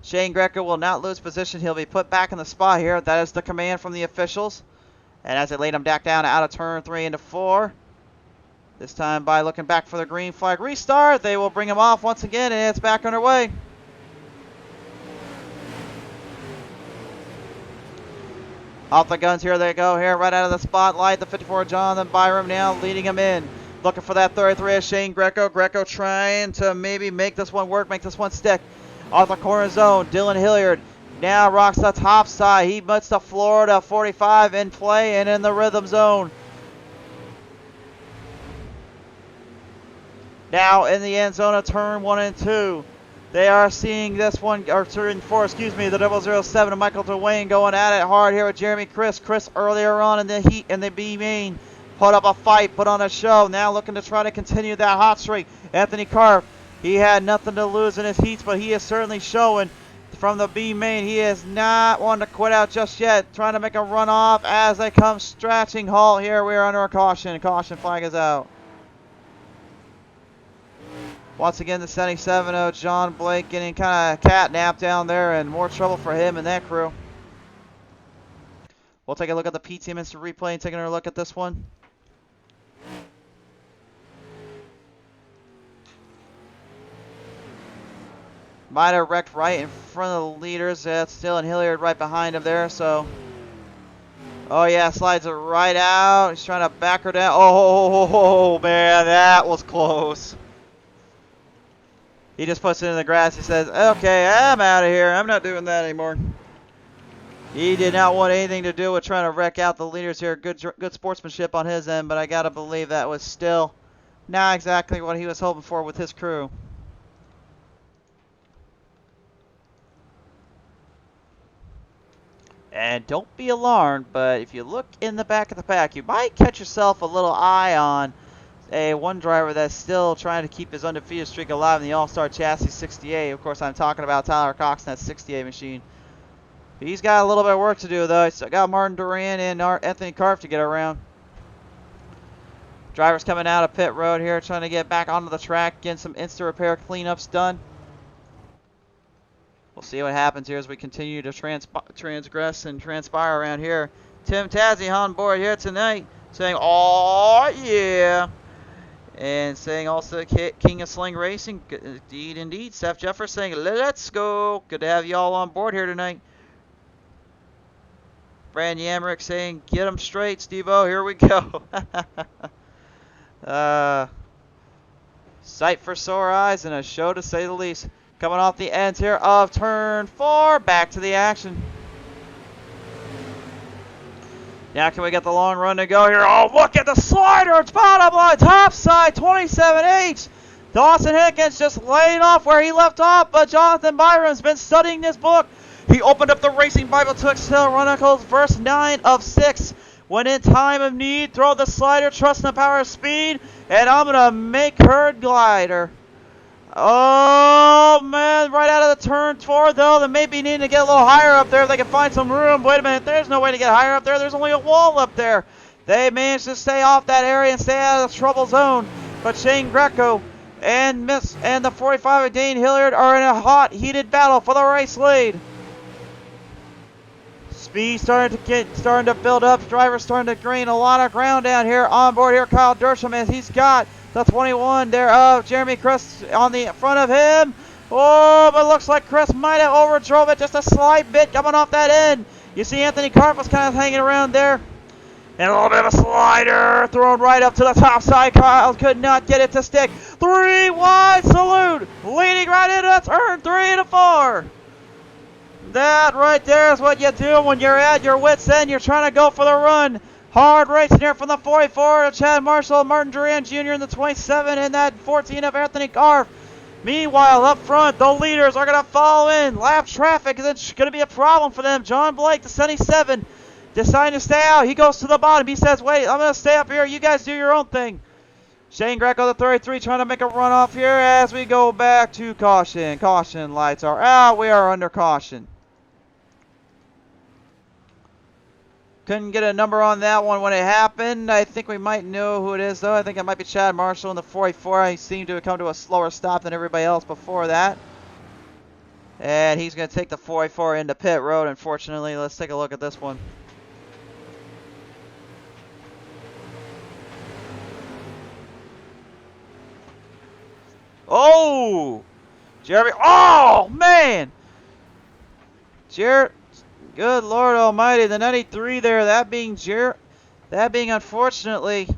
Shane Greco will not lose position. He'll be put back in the spot here. That is the command from the officials. And as they laid him back down out of turn 3 into 4. This time by looking back for the green flag restart. They will bring him off once again, and it's back underway. Off the guns here they go here, right out of the spotlight. The 54 Jonathan Byram now leading him in. Looking for that 33 is Shane Greco. Greco trying to maybe make this one work, make this one stick. Off the corner zone, Dylan Hilliard now rocks the top side. He puts the Florida 45 in play and in the rhythm zone. Now in the end zone of turn 1 and 2. They are seeing this one, or turn 4, excuse me, the 007 of Michael Dwayne going at it hard here with Jeremy Chris. Chris earlier on in the heat in the B main put up a fight, put on a show. Now looking to try to continue that hot streak. Anthony Karp, he had nothing to lose in his heats, but he is certainly showing from the B main. He is not one to quit out just yet. Trying to make a run off as they come stretching halt here. We are under a caution. Caution flag is out. Once again, the 77 John Blake getting kind of catnapped down there, and more trouble for him and that crew. We'll take a look at the PTM Instant Replay and taking a look at this one. Might have wrecked right in front of the leaders. That's still in Hilliard right behind him there, so. Oh yeah, slides it right out. He's trying to back her down. Oh man, that was close. He just puts it in the grass. He says, okay, I'm out of here. I'm not doing that anymore. He did not want anything to do with trying to wreck out the leaders here. Good sportsmanship on his end, but I got to believe that was still not exactly what he was hoping for with his crew. And don't be alarmed, but if you look in the back of the pack, you might catch yourself a little eye on one driver that's still trying to keep his undefeated streak alive in the All-Star Chassis 68. Of course, I'm talking about Tyler Cox in that 68 machine. He's got a little bit of work to do, though. He's got Martin Duran and Anthony Karp to get around. Drivers coming out of pit road here, trying to get back onto the track, getting some instant repair cleanups done. We'll see what happens here as we continue to transgress and transpire around here. Tim Tazzy on board here tonight, saying, oh yeah. And saying also King of Sling Racing, indeed. Seth Jeffers saying, let's go. Good to have you all on board here tonight. Brand Yamrick saying, get them straight, Steve-O. Here we go. Sight for sore eyes and a show to say the least. Coming off the ends here of turn 4. Back to the action. Now can we get the long run to go here? Oh, look at the slider. It's bottom line, top side, 27H. Dawson Hickens just laying off where he left off, but Jonathan Byron's been studying this book. He opened up the Racing Bible, took Chronicles, verse 9 of 6. When in time of need, throw the slider, trust in the power of speed, and I'm going to make her glider. Oh, man, right out of the turn 4, though. They may be needing to get a little higher up there if they can find some room. Wait a minute, there's no way to get higher up there. There's only a wall up there. They managed to stay off that area and stay out of the trouble zone. But Shane Greco and the 45 of Dane Hilliard are in a hot, heated battle for the race lead. Speed starting to build up. Drivers starting to gain a lot of ground down here. On board here, Kyle Dersham, as he's got the 21 there of Jeremy Chris on the front of him. Oh, but it looks like Chris might have overdrove it just a slight bit coming off that end. You see Anthony Karp was kind of hanging around there. And a little bit of a slider thrown right up to the top side. Kyle could not get it to stick. 3 wide salute. Leading right into that turn 3 and 4. That right there is what you do when you're at your wits' end. You're trying to go for the run. Hard racing here from the 44 of Chad Marshall, Martin Duran Jr. in the 27, and that 14 of Anthony Karp. Meanwhile, up front, the leaders are going to fall in. Lap traffic is going to be a problem for them. John Blake, the 77, deciding to stay out. He goes to the bottom. He says, wait, I'm going to stay up here. You guys do your own thing. Shane Greco, the 33, trying to make a run off here as we go back to caution. Caution lights are out. We are under caution. Couldn't get a number on that one when it happened. I think we might know who it is, though. I think it might be Chad Marshall in the 44. He seemed to have come to a slower stop than everybody else before that. And he's going to take the 44 into pit road, unfortunately. Let's take a look at this one. Oh! Jeremy. Oh, man! Good Lord Almighty, the 93 there, that being unfortunately,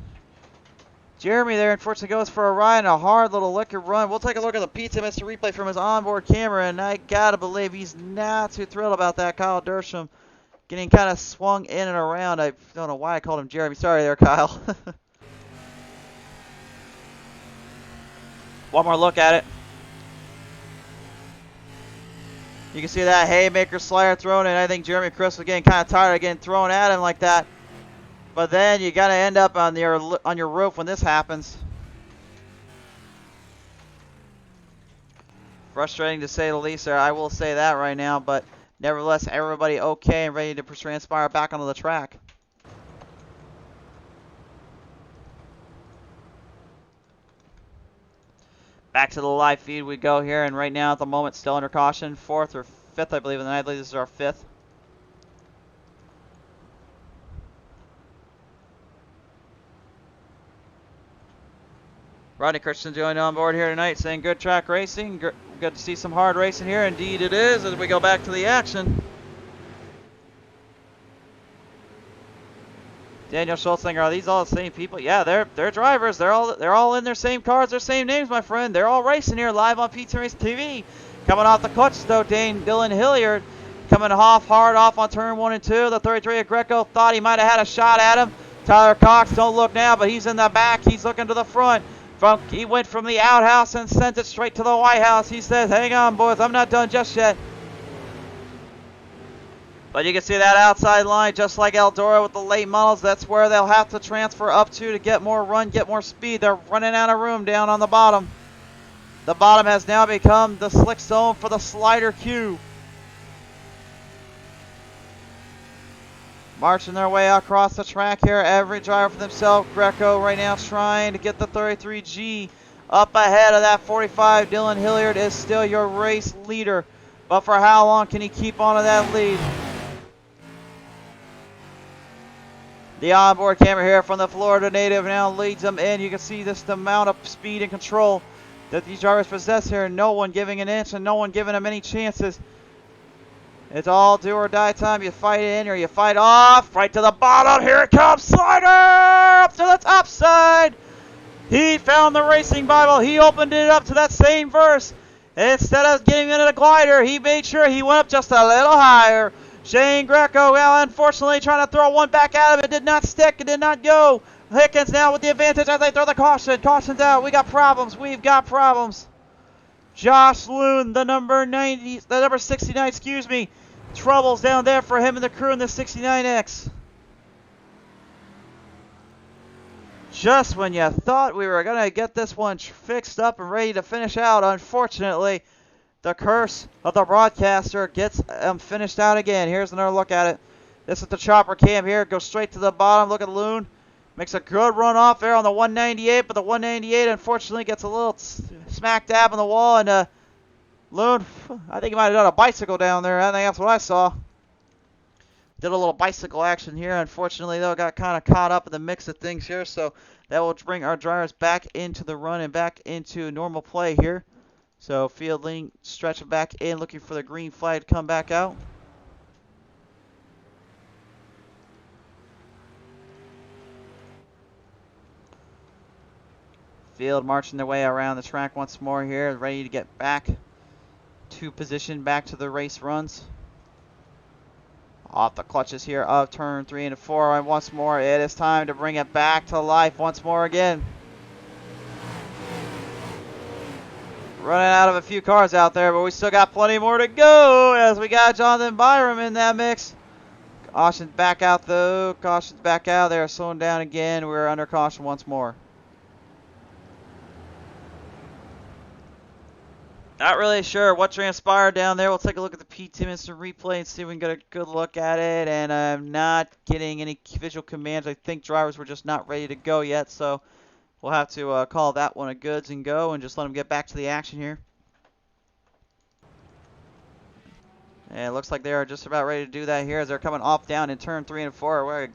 Jeremy there unfortunately goes for a ride and a hard little liquor run. We'll take a look at the PTM replay from his onboard camera, and I gotta believe he's not too thrilled about that. Kyle Dersham getting kind of swung in and around. I don't know why I called him Jeremy. Sorry there, Kyle. One more look at it. You can see that haymaker slider thrown, and I think Jeremy Chris was getting kind of tired of getting thrown at him like that. But then you got to end up on your roof when this happens. Frustrating to say the least there, I will say that right now, but nevertheless, everybody okay and ready to transpire back onto the track. Back to the live feed we go here, and right now at the moment still under caution, 4th or 5th I believe, and I believe this is our 5th. Rodney Christian joined on board here tonight saying good track racing. Good to see some hard racing here. Indeed it is as we go back to the action. Daniel Schultzinger, are these all the same people? Yeah, they're drivers. They're all in their same cars, their same names, my friend. They're all racing here live on PTM Racing TV. Coming off the clutch though, Dylan Hilliard coming hard off on turn 1 and 2. The 33 of Greco thought he might have had a shot at him. Tyler Cox, don't look now, but he's in the back. He's looking to the front. He went from the outhouse and sent it straight to the White House. He says, hang on, boys, I'm not done just yet. But you can see that outside line, just like Eldora with the late models. That's where they'll have to transfer up to get more run, get more speed. They're running out of room down on the bottom. The bottom has now become the slick zone for the slider Q. Marching their way across the track here. Every driver for themselves. Greco right now trying to get the 33G up ahead of that 45. Dylan Hilliard is still your race leader. But for how long can he keep on to that lead? The onboard camera here from the Florida native now leads them in. You can see this amount of speed and control that these drivers possess here. No one giving an inch and no one giving them any chances. It's all do or die time. You fight in or you fight off. Right to the bottom. Here it comes. Slider up to the top side. He found the racing Bible. He opened it up to that same verse. Instead of getting into the glider, he made sure he went up just a little higher. Shane Greco, well, unfortunately, trying to throw one back at him. It did not stick. It did not go. Hickens now with the advantage as they throw the caution. Caution's out. We got problems. We've got problems. Josh Loon, the number 69, excuse me. Troubles down there for him and the crew in the 69X. Just when you thought we were going to get this one fixed up and ready to finish out, unfortunately, the curse of the broadcaster gets finished out again. Here's another look at it. This is the chopper cam here. Goes straight to the bottom. Look at Loon. Makes a good run off there on the 198, but the 198 unfortunately gets a little smack dab on the wall, and Loon, I think he might have done a bicycle down there. I think that's what I saw. Did a little bicycle action here. Unfortunately, though, got kind of caught up in the mix of things here. So that will bring our drivers back into the run and back into normal play here. So Fielding stretching back in, looking for the green flag to come back out. Field marching their way around the track once more here, ready to get back to position, back to the race runs. Off the clutches here of turn 3 and 4, and once more it is time to bring it back to life once more again. Running out of a few cars out there, but we still got plenty more to go as we got Jonathan Byram in that mix. Caution's back out though, caution's back out. They're slowing down again. We're under caution once more. Not really sure what transpired down there. We'll take a look at the PTM instant replay and see if we can get a good look at it. And I'm not getting any visual commands. I think drivers were just not ready to go yet. So we'll have to call that one a goods and go and just let them get back to the action here. And it looks like they are just about ready to do that here as they're coming off down in turn 3 and 4.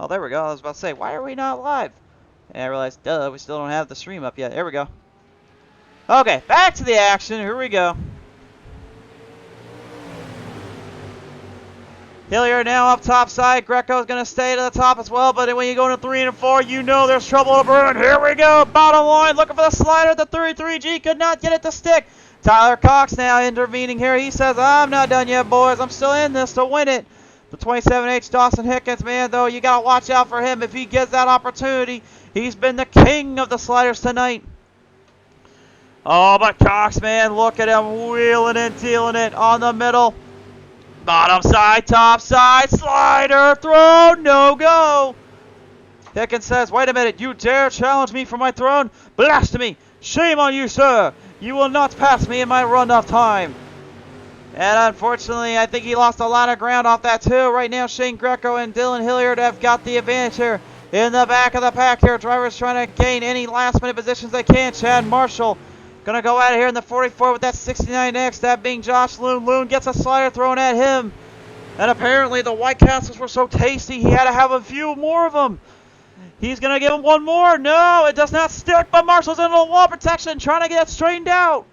Oh, there we go. I was about to say, why are we not live? And I realized, duh, we still don't have the stream up yet. There we go. Okay, back to the action. Here we go. Hilliard now up top side. Greco's going to stay to the top as well, but when you go into 3 and 4, you know there's trouble to burn. Here we go. Bottom line, looking for the slider. The 33G could not get it to stick. Tyler Cox now intervening here. He says, I'm not done yet, boys. I'm still in this to win it. The 27H Dawson Hickens, man, though, you got to watch out for him if he gets that opportunity. He's been the king of the sliders tonight. Oh, but Cox, man, look at him wheeling and dealing it on the middle. Bottom side, top side, slider, throw, no go. Hickens says, wait a minute, you dare challenge me for my throne? Blasphemy! Shame on you, sir! You will not pass me in my run-off time. And unfortunately, I think he lost a lot of ground off that too. Right now, Shane Greco and Dylan Hilliard have got the advantage here in the back of the pack here. Drivers trying to gain any last-minute positions they can. Chad Marshall going to go out of here in the 44 with that 69X. That being Josh Loon. Loon gets a slider thrown at him. And apparently the White Castles were so tasty, he had to have a few more of them. He's going to give him one more. No, it does not stick, but Marshall's in the wall protection trying to get it straightened out.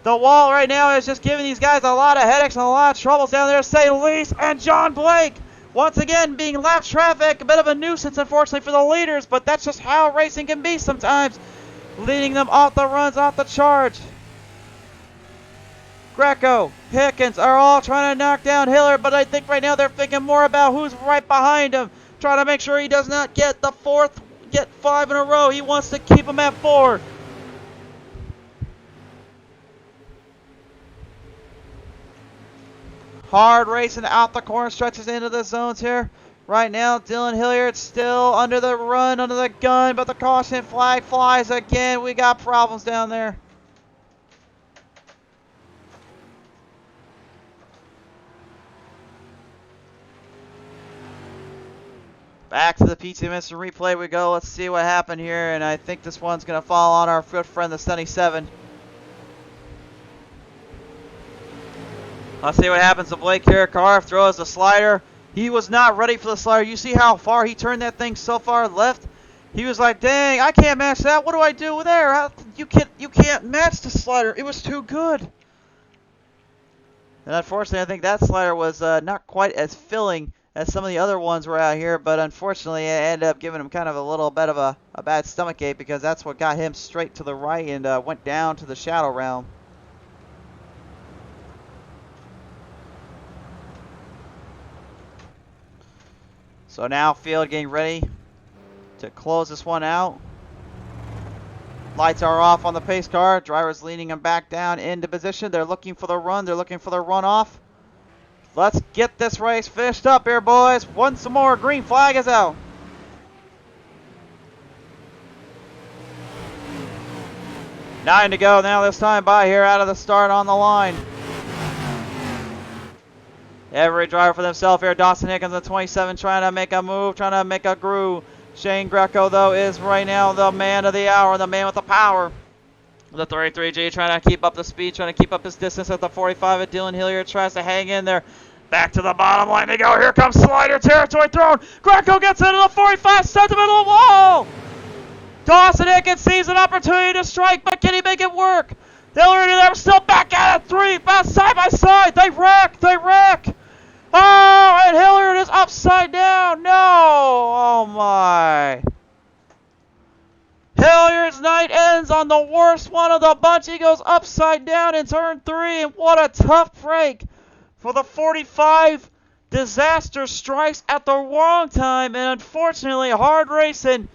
The wall right now is just giving these guys a lot of headaches and a lot of troubles down there, to say the least. And John Blake, once again, being lap traffic. A bit of a nuisance, unfortunately, for the leaders, but that's just how racing can be sometimes. Leading them off the runs, off the charge. Greco, Hickens are all trying to knock down Hilliard, but I think right now they're thinking more about who's right behind him. Trying to make sure he does not get the fourth, get 5 in a row. He wants to keep him at 4. Hard racing out the corner stretches into the zones here. Right now, Dylan Hilliard still under the run, under the gun, but the caution flag flies again. We got problems down there. Back to the PTM Racing replay we go. Let's see what happened here, and I think this one's going to fall on our good friend, the 77. Let's see what happens to Blake here. Carr throws the slider. He was not ready for the slider. You see how far he turned that thing so far left? He was like, dang, I can't match that. What do I do there? You can't match the slider. It was too good. And unfortunately, I think that slider was not quite as filling as some of the other ones were out here, but unfortunately, it ended up giving him kind of a little bit of a bad stomach ache, because that's what got him straight to the right and went down to the shadow realm. So now field getting ready to close this one out. Lights are off on the pace car. Drivers leading him back down into position. They're looking for the run. They're looking for the runoff. Let's get this race finished up here, boys. Once more, green flag is out. Nine to go now this time by here out of the start on the line. Every driver for themselves here. Dawson Hickens at 27 trying to make a move, trying to make a groove. Shane Greco, though, is right now the man of the hour, the man with the power. The 33G trying to keep up the speed, trying to keep up his distance at the 45. At Dylan Hilliard tries to hang in there. Back to the bottom line they go. Here comes slider territory thrown. Greco gets into the 45, stuck in the middle of the wall. Dawson Hickens sees an opportunity to strike, but can he make it work? Hilliard and them still back at it. 3, back side by side. They wreck. Oh, and Hilliard is upside down. No. Oh, my. Hilliard's night ends on the worst one of the bunch. He goes upside down in turn 3, and what a tough break for the 45. Disaster strikes at the wrong time, and unfortunately, hard racing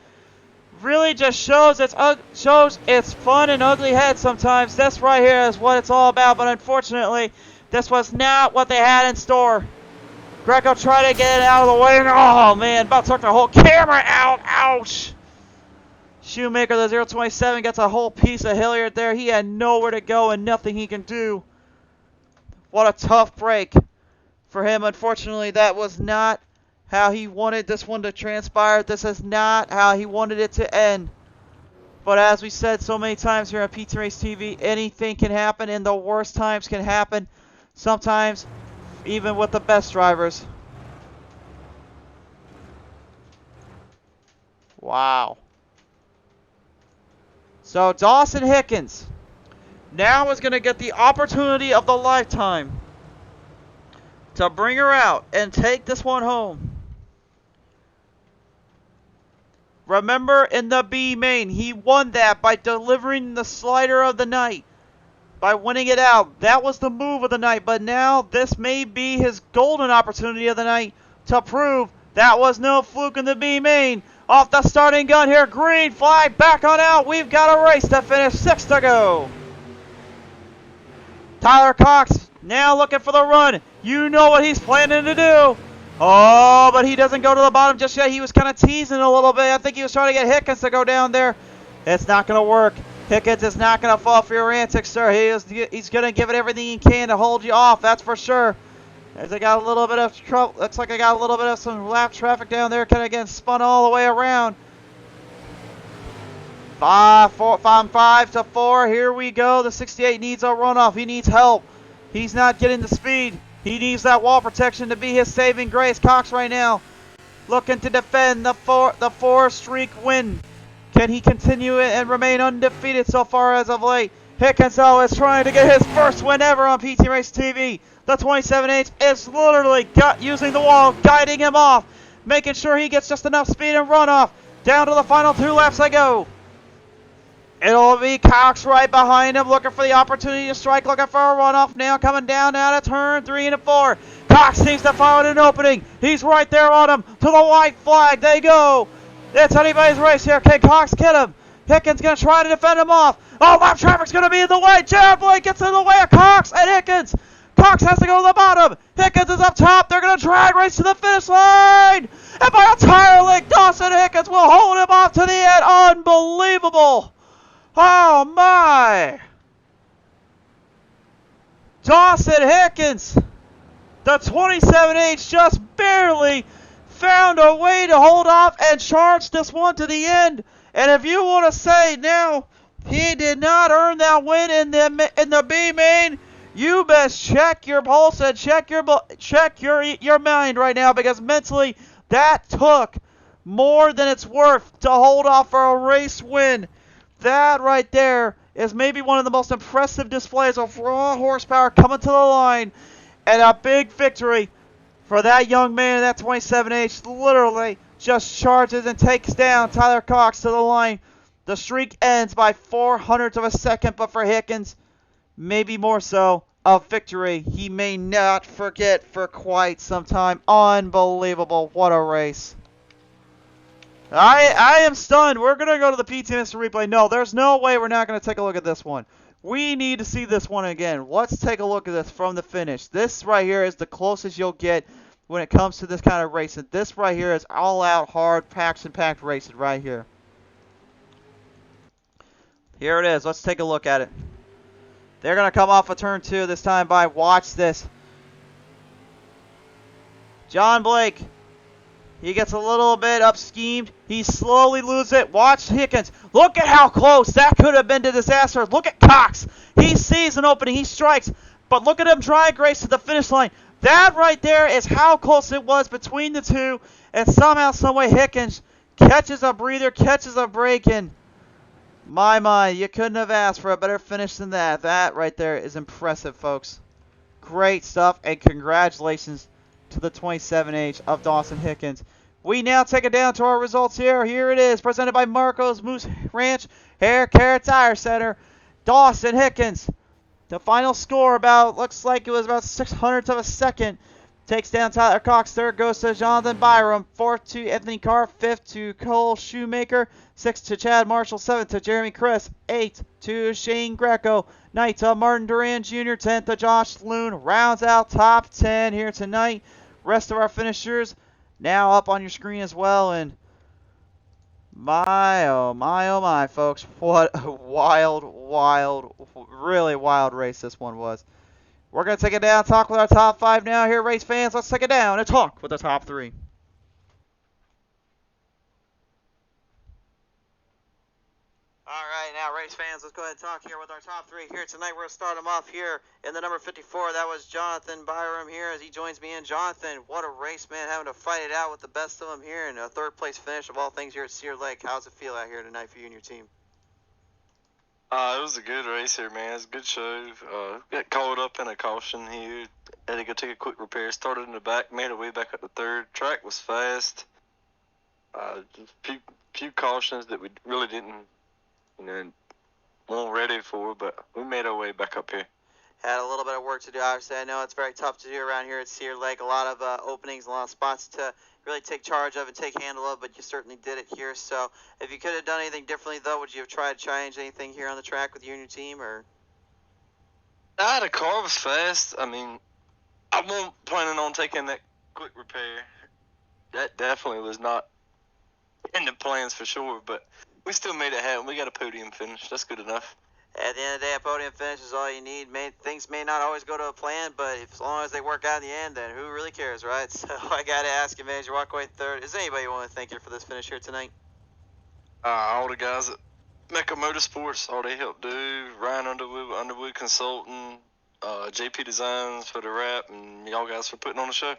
really just shows its fun and ugly head sometimes. This right here is what it's all about, but unfortunately, this was not what they had in store. Greco tried to get it out of the way, and oh man, about took the whole camera out. Ouch! Shoemaker, the 027, gets a whole piece of Hilliard there. He had nowhere to go and nothing he can do. What a tough break for him. Unfortunately, that was not how he wanted this one to transpire. This is not how he wanted it to end. But as we said so many times here on PTM Racing TV, anything can happen and the worst times can happen. Sometimes even with the best drivers. Wow. So Dawson Hickens now is going to get the opportunity of the lifetime to bring her out and take this one home. Remember in the B main, he won that by delivering the slider of the night. By winning it out. That was the move of the night. But now this may be his golden opportunity of the night to prove that was no fluke in the B main. off the starting gun here. Green flag back on out. We've got a race to finish. 6 to go. Tyler Cox now looking for the run. You know what he's planning to do. Oh, but he doesn't go to the bottom just yet. He was kind of teasing a little bit. I think he was trying to get Hickens to go down there. It's not going to work. Hickens is not going to fall for your antics, sir. He's going to give it everything he can to hold you off. That's for sure. As I got a little bit of trouble. Looks like I got a little bit of some lap traffic down there. Kind of getting spun all the way around. 5 to 4. Here we go. The 68 needs a runoff. He needs help. He's not getting the speed. He needs that wall protection to be his saving grace. Cox right now looking to defend the four streak win. Can he continue it and remain undefeated so far as of late? Hickens is trying to get his first win ever on PTM Racing TV. The 27H is literally using the wall, guiding him off, making sure he gets just enough speed and runoff. Down to the final 2 laps they go. It'll be Cox right behind him, looking for the opportunity to strike, looking for a runoff now, coming down out of turn 3 and 4. Cox seems to find an opening. He's right there on him. To the white flag they go. It's anybody's race here. Can Cox get him? Hickens going to try to defend him off. Oh, lap traffic's going to be in the way. Jared Blake gets in the way of Cox and Hickens. Cox has to go to the bottom. Hickens is up top. They're going to drag race to the finish line. And by a tire length, Dawson Hickens will hold him off to the end. Unbelievable. Oh, my. Dawson Hickens, the 27H, just barely found a way to hold off and charge this one to the end. And if you want to say now he did not earn that win in the B main, you best check your pulse and check your mind right now, because mentally that took more than it's worth to hold off for a race win. That right there is maybe one of the most impressive displays of raw horsepower coming to the line, and a big victory for that young man. That 27H literally just charges and takes down Tyler Cox to the line. The streak ends by 0.04 of a second, but for Hickens, maybe more so, a victory he may not forget for quite some time. Unbelievable. What a race. I am stunned. We're going to go to the PTM replay. No, there's no way we're not going to take a look at this one. We need to see this one again. Let's take a look at this from the finish. This right here is the closest you'll get when it comes to this kind of racing. This right here is all-out, hard, packed racing right here. Here it is. Let's take a look at it. They're going to come off of turn 2 this time by. Watch this. John Blake. He gets a little bit up-schemed. He slowly loses it. Watch Hickens. Look at how close that could have been to disaster. Look at Cox. He sees an opening. He strikes. But look at him drag race to the finish line. That right there is how close it was between the two. And somehow, someway, Hickens catches a breather, catches a break, and my, you couldn't have asked for a better finish than that. That right there is impressive, folks. Great stuff, and congratulations to the 27H of Dawson Hickens. We now take it down to our results here. Here it is, presented by Marco's Moose Ranch Hair Care Tire Center. Dawson Hickens, the final score looks like it was about 0.06 of a second. Takes down Tyler Cox. Third goes to Jonathan Byram. Fourth to Anthony Carr. Fifth to Cole Shoemaker. Sixth to Chad Marshall. Seventh to Jeremy Chris. Eighth to Shane Greco. Ninth to Martin Duran Jr. 10th to Josh Loon. Rounds out top 10 here tonight. Rest of our finishers now up on your screen as well. And my, oh my, folks. What a wild, really wild race this one was. We're going to take it down, talk with our top 5 now here, race fans. Let's take it down and talk with the top 3. All right, now race fans, let's go ahead and talk here with our top 3 here tonight. We're going to start them off here in the number 54. That was Jonathan Byram here as he joins me in. Jonathan, what a race, man, having to fight it out with the best of them here in a third-place finish of all things here at Cedar Lake. How's it feel out here tonight for you and your team? It was a good race here, man. It was a good show. Got caught up in a caution here. Had to go take a quick repair. Started in the back, made our way back up to third. Track was fast. Just few cautions that we really didn't, weren't ready for, but we made our way back up here. Had a little bit of work to do. Obviously, I know it's very tough to do around here at Cedar Lake. A lot of openings, a lot of spots to really take charge of and take handle of, but you certainly did it here. So if you could have done anything differently, though, would you have tried to change anything here on the track with you and your team? Or The car was fast. I mean, I wasn't planning on taking that quick repair. That definitely was not in the plans for sure, but we still made it happen. We got a podium finish. That's good enough. at the end of the day, a podium finish is all you need. Things may not always go to a plan, but as long as they work out in the end, then who really cares, right? So I got to ask you, man, as you walk away third, is there anybody you want to thank you for this finish here tonight? All the guys at Mecca Motorsports, all they helped do, Ryan Underwood Consulting, JP Designs for the wrap, and y'all guys for putting on the show.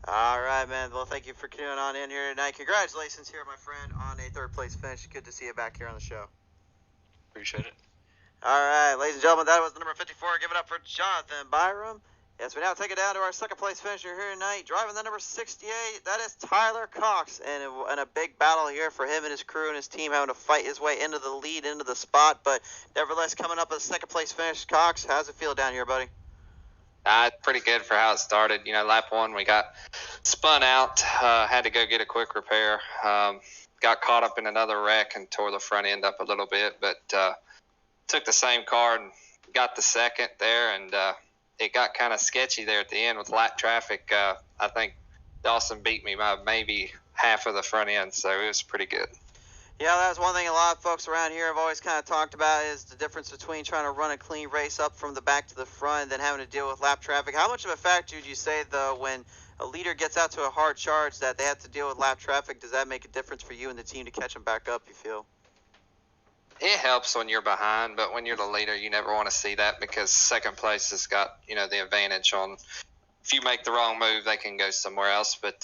All right, man. Well, thank you for tuning on in here tonight. Congratulations here, my friend, on a third-place finish. Good to see you back here on the show. Appreciate it. All right, ladies and gentlemen, that was the number 54. Give it up for Jonathan Byram. Yes, we now take it down to our second-place finisher here tonight. Driving the number 68, that is Tyler Cox. And a big battle here for him and his crew and his team, having to fight his way into the lead, into the spot. But nevertheless, coming up with a second-place finish. Cox, how's it feel down here, buddy? Pretty good for how it started. Lap one, we got spun out, had to go get a quick repair. Got caught up in another wreck and tore the front end up a little bit, but took the same car and got the second there, and it got kind of sketchy there at the end with lap traffic. I think Dawson beat me by maybe half of the front end, so it was pretty good. Yeah, that's one thing a lot of folks around here have always kind of talked about is the difference between trying to run a clean race up from the back to the front and then having to deal with lap traffic. How much of a factor would you say, though, when a leader gets out to a hard charge that they have to deal with lap traffic? Does that make a difference for you and the team to catch them back up, you feel? It helps when you're behind, but when you're the leader, you never want to see that because second place has got, the advantage on if you make the wrong move, they can go somewhere else. But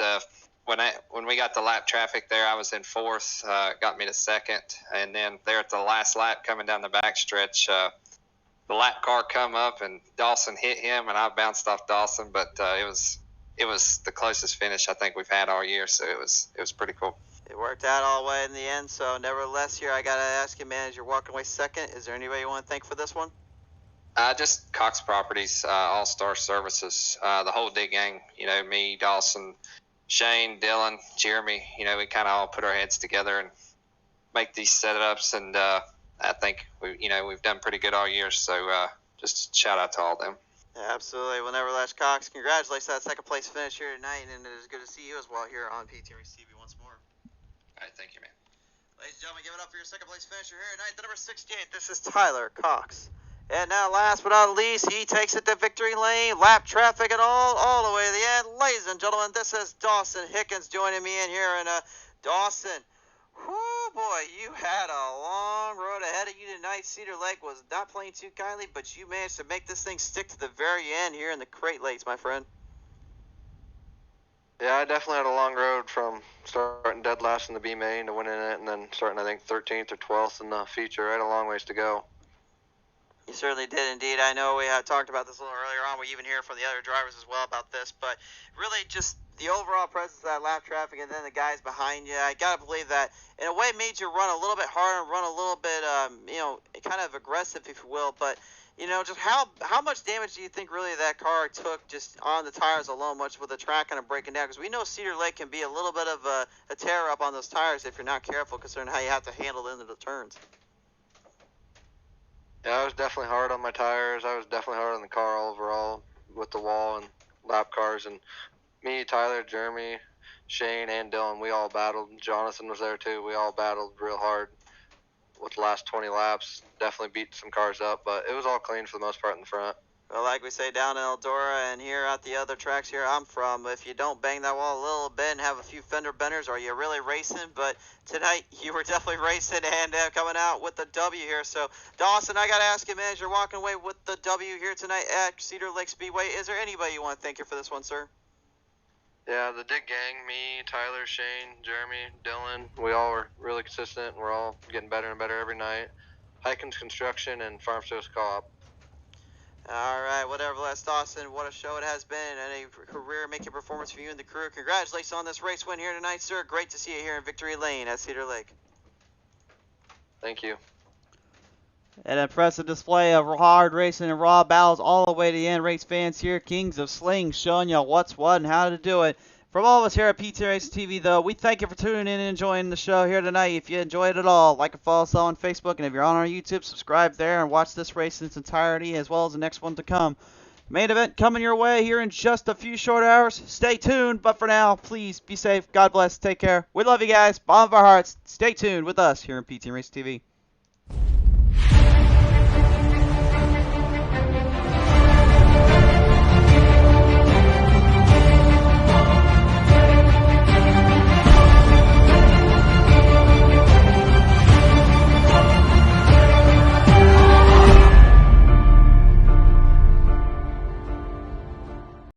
when we got the lap traffic there, I was in fourth, got me to second, and then there at the last lap coming down the back stretch, the lap car come up and Dawson hit him, and I bounced off Dawson, but it was the closest finish I think we've had all year, so it was pretty cool. It worked out all the way in the end, so nevertheless here I got to ask you, man, as you're walking away second, is there anybody you want to thank for this one? Just Cox Properties, All-Star Services, the whole dig gang, me, Dawson, Shane, Dylan, Jeremy, we kind of all put our heads together and make these setups, and I think we've done pretty good all year, so just shout out to all of them. Yeah, absolutely. Well, nevertheless, Cox, congratulations on that second place finish here tonight, and it is good to see you as well here on PTM Racing TV once more. All right, thank you, man. Ladies and gentlemen, give it up for your second place finisher here tonight, the number 68. This is Tyler Cox. And now, last but not least, he takes it to victory lane, lap traffic and all the way to the end. Ladies and gentlemen, this is Dawson Hickens joining me in here. And Dawson, whoo boy, you had a long road ahead of you tonight. Cedar Lake was not playing too kindly, but you managed to make this thing stick to the very end here in the Crate Lakes, my friend. Yeah, I definitely had a long road from starting dead last in the B main to winning it, and then starting, I think, 13th or 12th in the feature. I had a long ways to go. You certainly did indeed. I know we had talked about this a little earlier on. We even hear from the other drivers as well about this, but really just the overall presence of that lap traffic and then the guys behind you, I got to believe that in a way made you run a little bit harder and run a little bit, kind of aggressive, if you will. But, just how much damage do you think really that car took just on the tires alone, much with the track kind of breaking down? Because we know Cedar Lake can be a little bit of a tear up on those tires if you're not careful, considering how you have to handle into the turns. Yeah, I was definitely hard on my tires. I was definitely hard on the car overall with the wall and lap cars. And me, Tyler, Jeremy, Shane, and Dylan, we all battled. Jonathan was there too. We all battled real hard with the last 20 laps. Definitely beat some cars up, but it was all clean for the most part in the front. Well, like we say down in Eldora and here at the other tracks here I'm from, if you don't bang that wall a little bit and have a few fender benders, are you really racing? But tonight you were definitely racing and coming out with the W here. So, Dawson, I got to ask you, man, as you're walking away with the W here tonight at Cedar Lake Speedway, is there anybody you want to thank you for this one, sir? Yeah, the Dig Gang, me, Tyler, Shane, Jeremy, Dylan, we all were really consistent. We're all getting better and better every night. Hikins Construction and Farm Service Co-op. All right, whatever, Les Dawson, what a show it has been and a career-making performance for you and the crew. Congratulations on this race win here tonight, sir. Great to see you here in Victory Lane at Cedar Lake. Thank you. An impressive display of hard racing and raw battles all the way to the end. Race fans here, Kings of Sling, showing you what's what and how to do it. From all of us here at PTM Racing TV, though, we thank you for tuning in and enjoying the show here tonight. If you enjoyed it all, like and follow us on Facebook, and if you're on our YouTube, subscribe there and watch this race in its entirety as well as the next one to come. Main event coming your way here in just a few short hours. Stay tuned, but for now, please be safe. God bless. Take care. We love you guys. Bottom of our hearts. Stay tuned with us here in PTM Racing TV.